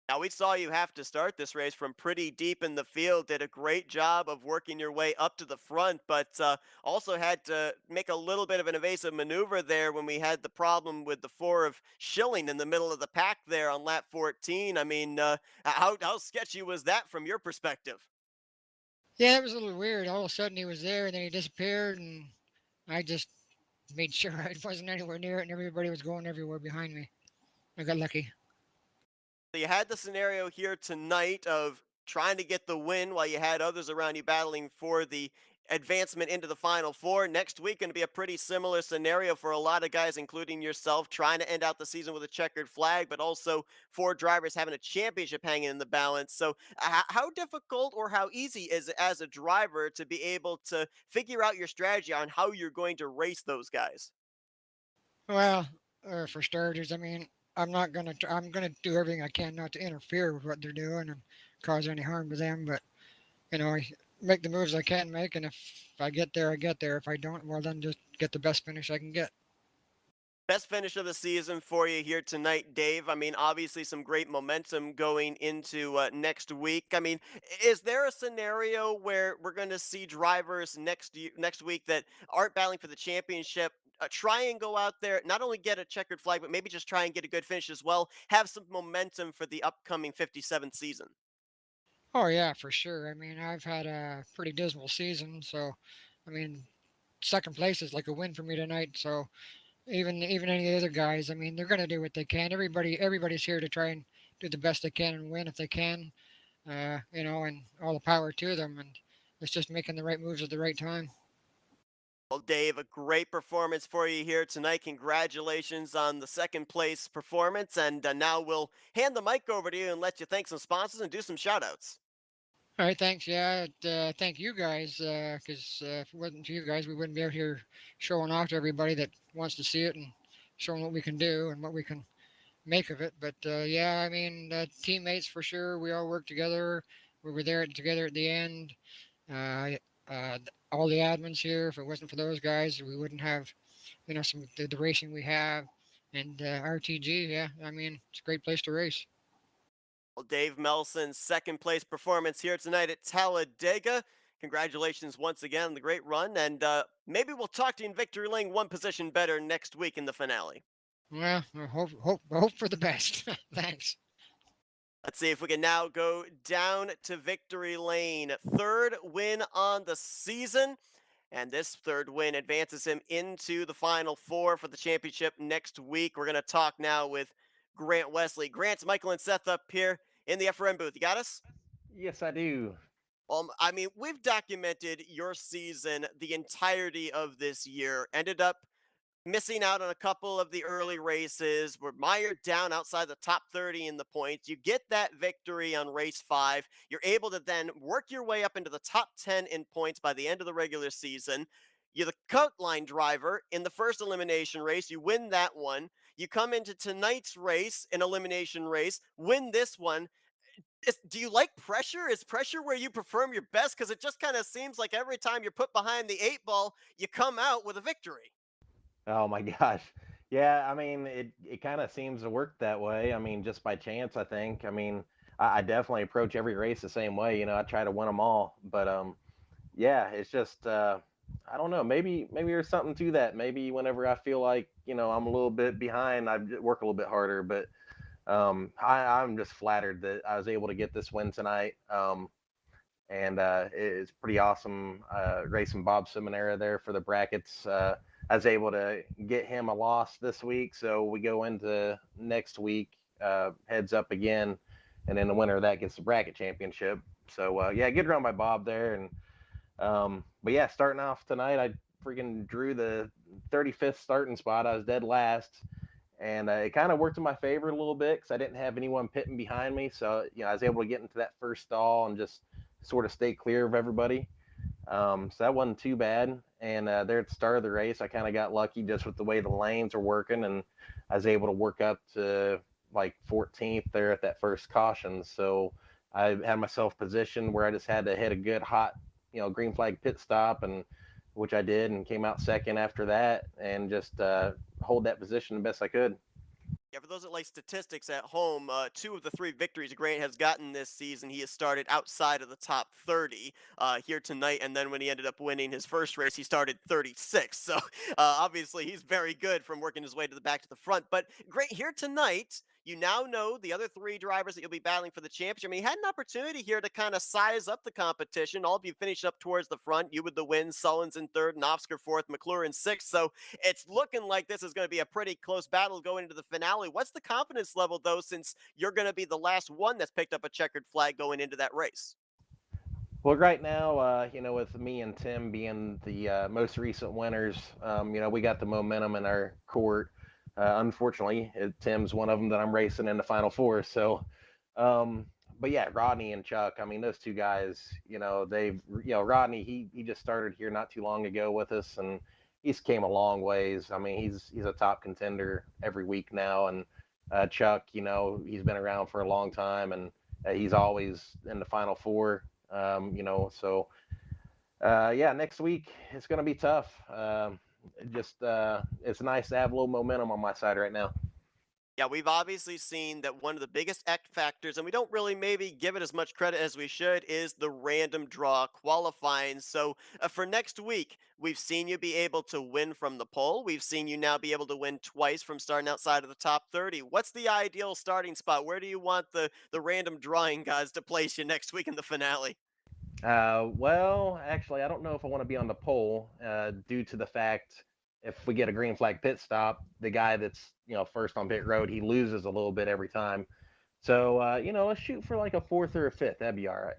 Now, we saw you have to start this race from pretty deep in the field, did a great job of working your way up to the front, but also had to make a little bit of an evasive maneuver there when we had the problem with the four of Schilling in the middle of the pack there on lap 14. I mean, how sketchy was that from your perspective? Yeah, it was a little weird. All of a sudden he was there, and then he disappeared, and I just made sure I wasn't anywhere near it, and everybody was going everywhere behind me. I got lucky. So you had the scenario here tonight of trying to get the win while you had others around you battling for the advancement into the Final Four. Next week going to be a pretty similar scenario for a lot of guys, including yourself, trying to end out the season with a checkered flag, but also four drivers having a championship hanging in the balance. So how difficult or how easy is it as a driver to be able to figure out your strategy on how you're going to race those guys? Well, for starters, I mean, I'm gonna do everything I can not to interfere with what they're doing and cause any harm to them. But I make the moves I can make, and if I get there, I get there. If I don't, well, then just get the best finish I can get. Best finish of the season for you here tonight, Dave. I mean, obviously some great momentum going into next week. I mean, is there a scenario where we're going to see drivers next week that aren't battling for the championship try and go out there, not only get a checkered flag, but maybe just try and get a good finish as well, have some momentum for the upcoming 57th season? Oh yeah, for sure. I mean, I've had a pretty dismal season, so I mean, second place is like a win for me tonight. So even any of the other guys, I mean, they're gonna do what they can. Everybody's here to try and do the best they can and win if they can. And all the power to them. And it's just making the right moves at the right time. Well, Dave, a great performance for you here tonight. Congratulations on the second place performance. And now we'll hand the mic over to you and let you thank some sponsors and do some shout outs. All right, thanks. Yeah, thank you guys, because if it wasn't for you guys, we wouldn't be out here showing off to everybody that wants to see it and showing what we can do and what we can make of it. But yeah, I mean, teammates for sure. We all work together. We were there together at the end. Uh, all the admins here. If it wasn't for those guys, we wouldn't have, some the racing we have. And RTG, yeah, I mean, it's a great place to race. Well, Dave Melson's second place performance here tonight at Talladega. Congratulations once again on the great run. And maybe we'll talk to you in Victory Lane one position better next week in the finale. Well, I hope for the best. Thanks. Let's see if we can now go down to Victory Lane. Third win on the season. And this third win advances him into the Final Four for the championship next week. We're going to talk now with Grant Wesley. Grant, Michael, and Seth up here in the FRN booth. You got us? Yes, I do. I mean, we've documented your season the entirety of this year. Ended up missing out on a couple of the early races. We're mired down outside the top 30 in the points. You get that victory on race 5. You're able to then work your way up into the top 10 in points by the end of the regular season. You're the cut line driver in the first elimination race. You win that one. You come into tonight's race, an elimination race, win this one. Do you like pressure? Is pressure where you perform your best? Because it just kind of seems like every time you're put behind the 8 ball, you come out with a victory. Oh my gosh. Yeah, I mean, it kind of seems to work that way. I mean, just by chance, I think. I mean, I definitely approach every race the same way. I try to win them all. But yeah, it's just I don't know. Maybe there's something to that. Maybe whenever I feel like I'm a little bit behind, I work a little bit harder. But I'm just flattered that I was able to get this win tonight. And it's pretty awesome racing Bob Seminara there for the brackets. I was able to get him a loss this week, so we go into next week heads up again, and then the winner of that gets the bracket championship. So yeah, good run by Bob there. And but yeah, starting off tonight, I freaking drew the 35th starting spot. I was dead last, and it kind of worked in my favor a little bit because I didn't have anyone pitting behind me. So I was able to get into that first stall and just sort of stay clear of everybody. So that wasn't too bad. And there at the start of the race, I kind of got lucky just with the way the lanes are working, and I was able to work up to like 14th there at that first caution. So I had myself positioned where I just had to hit a good hot, green flag pit stop, and which I did, and came out second after that, and just hold that position the best I could. Yeah, for those that like statistics at home, 2 of the 3 victories Grant has gotten this season, he has started outside of the top 30 here tonight. And then when he ended up winning his first race, he started 36. So obviously he's very good from working his way to the back to the front. But Grant, here tonight, you now know the other 3 drivers that you'll be battling for the championship. I mean, he had an opportunity here to kind of size up the competition. All of you finished up towards the front. You with the win, Sullins in 3rd, and Oscar 4th, McClure in 6th. So it's looking like this is going to be a pretty close battle going into the finale. What's the confidence level, though, since you're going to be the last one that's picked up a checkered flag going into that race? Well, right now, with me and Tim being the most recent winners, we got the momentum in our court. Unfortunately, Tim's one of them that I'm racing in the Final Four. So, but yeah, Rodney and Chuck, I mean, those 2 guys, Rodney, he just started here not too long ago with us, and he's came a long ways. I mean, he's a top contender every week now. And Chuck, he's been around for a long time, and he's always in the Final Four. So yeah, next week it's going to be tough. It's nice to have a little momentum on my side right now. Yeah, we've obviously seen that one of the biggest X factors, and we don't really maybe give it as much credit as we should, is the random draw qualifying. So for next week, we've seen you be able to win from the pole. We've seen you now be able to win twice from starting outside of the top 30. What's the ideal starting spot? Where do you want the random drawing guys to place you next week in the finale? Well, actually, I don't know if I want to be on the pole due to the fact if we get a green flag pit stop, the guy that's first on pit road, he loses a little bit every time. So let's shoot for like a 4th or a 5th. That'd be all right.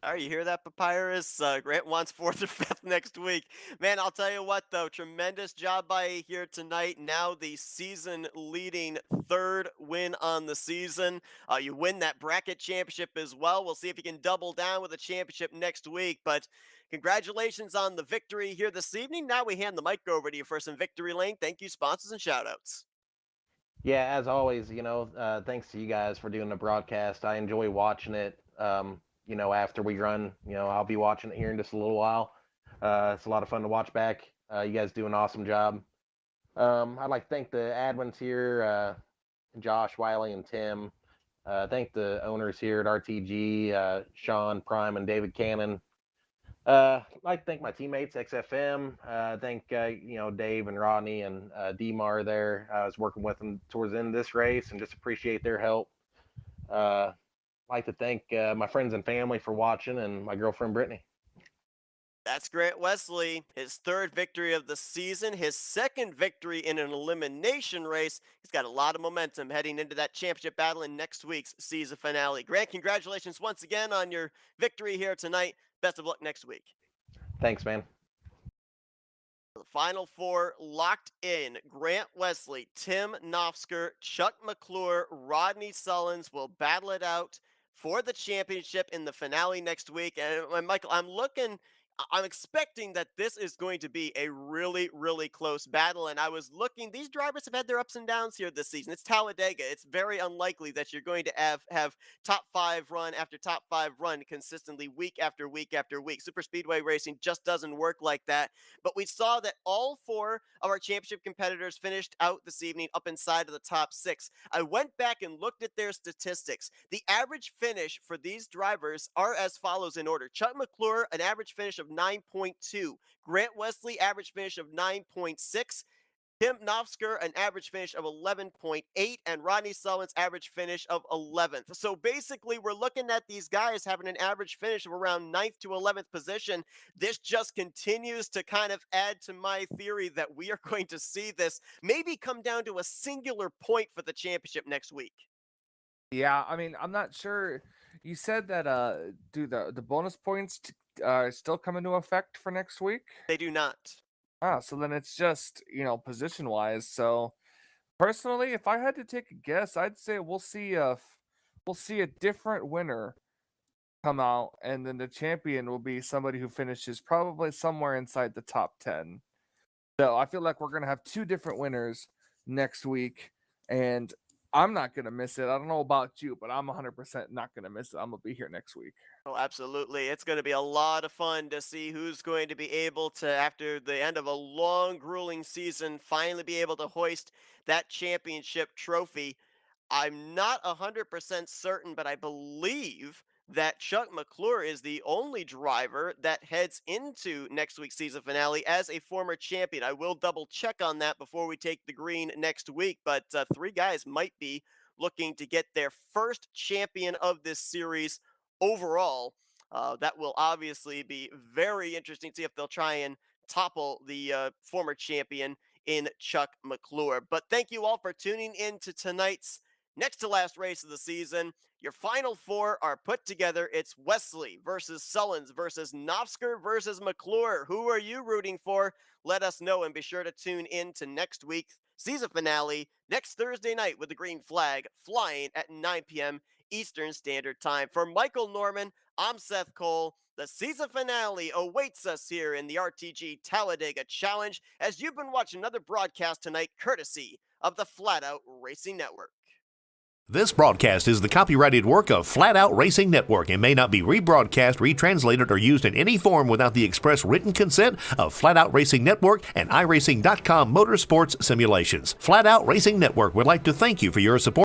All right, you hear that, Papyrus? Grant wants fourth or fifth next week. Man, I'll tell you what, though, tremendous job by you here tonight. Now the season-leading third win on the season. You win that bracket championship as well. We'll see if you can double down with a championship next week. But congratulations on the victory here this evening. Now we hand the mic over to you for some victory lane. Thank you, sponsors, and shout-outs. Yeah, as always, thanks to you guys for doing the broadcast. I enjoy watching it. After we run, I'll be watching it here in just a little while. It's a lot of fun to watch back. You guys do an awesome job. I'd like to thank the admins here, Josh, Wiley, and Tim. Thank the owners here at RTG, Sean, Prime, and David Cannon. I'd like to thank my teammates, XFM. Thank Dave and Rodney and DMAR there. I was working with them towards the end of this race and just appreciate their help. I'd like to thank my friends and family for watching, and my girlfriend Brittany. That's Grant Wesley, his third victory of the season, his second victory in an elimination race. He's got a lot of momentum heading into that championship battle in next week's season finale. Grant, congratulations once again on your victory here tonight. Best of luck next week. Thanks, man. The final four locked in. Grant Wesley, Tim Knopfsker, Chuck McClure, Rodney Sullins will battle it out for the championship in the finale next week. And Michael, I'm expecting that this is going to be a really, really close battle. And I was looking, these drivers have had their ups and downs here this season. It's Talladega. It's very unlikely that you're going to have top five run after top five run consistently week after week after week. Super speedway racing just doesn't work like that. But we saw that all four of our championship competitors finished out this evening up inside of the top six. I went back and looked at their statistics. The average finish for these drivers are as follows in order. Chuck McClure, an average finish of 9.2. Grant Wesley, average finish of 9.6. Tim Knopfsker, an average finish of 11.8, and Rodney Sullins, average finish of 11th. So basically, we're looking at these guys having an average finish of around 9th to 11th position. This just continues to kind of add to my theory that we are going to see this maybe come down to a singular point for the championship next week. Yeah, I mean, I'm not sure. You said that do the bonus points still come into effect for next week? They do not. So then it's just, position wise. So personally, if I had to take a guess, I'd say we'll see a different winner come out, and then the champion will be somebody who finishes probably somewhere inside the top 10. So I feel like we're gonna have two different winners next week, and I'm not gonna miss it. I don't know about you, but I'm 100% not gonna miss it. I'm gonna be here next week. Oh, absolutely. It's going to be a lot of fun to see who's going to be able to, after the end of a long, grueling season, finally be able to hoist that championship trophy. I'm not 100% certain, but I believe that Chuck McClure is the only driver that heads into next week's season finale as a former champion. I will double check on that before we take the green next week, but three guys might be looking to get their first champion of this series overall. That will obviously be very interesting to see if they'll try and topple the former champion in Chuck McClure. But thank you all for tuning in to tonight's next to last race of the season. Your final four are put together. It's Wesley versus Sullins versus Knopfsker versus McClure. Who are you rooting for? Let us know, and be sure to tune in to next week's season finale next Thursday night with the green flag flying at 9 p.m. Eastern Standard Time. For Michael Norman, I'm Seth Cole. The season finale awaits us here in the RTG Talladega Challenge as you've been watching another broadcast tonight courtesy of the Flatout Racing Network. This broadcast is the copyrighted work of Flatout Racing Network and may not be rebroadcast, retranslated, or used in any form without the express written consent of Flatout Racing Network and iRacing.com Motorsports Simulations. Flatout Racing Network would like to thank you for your support.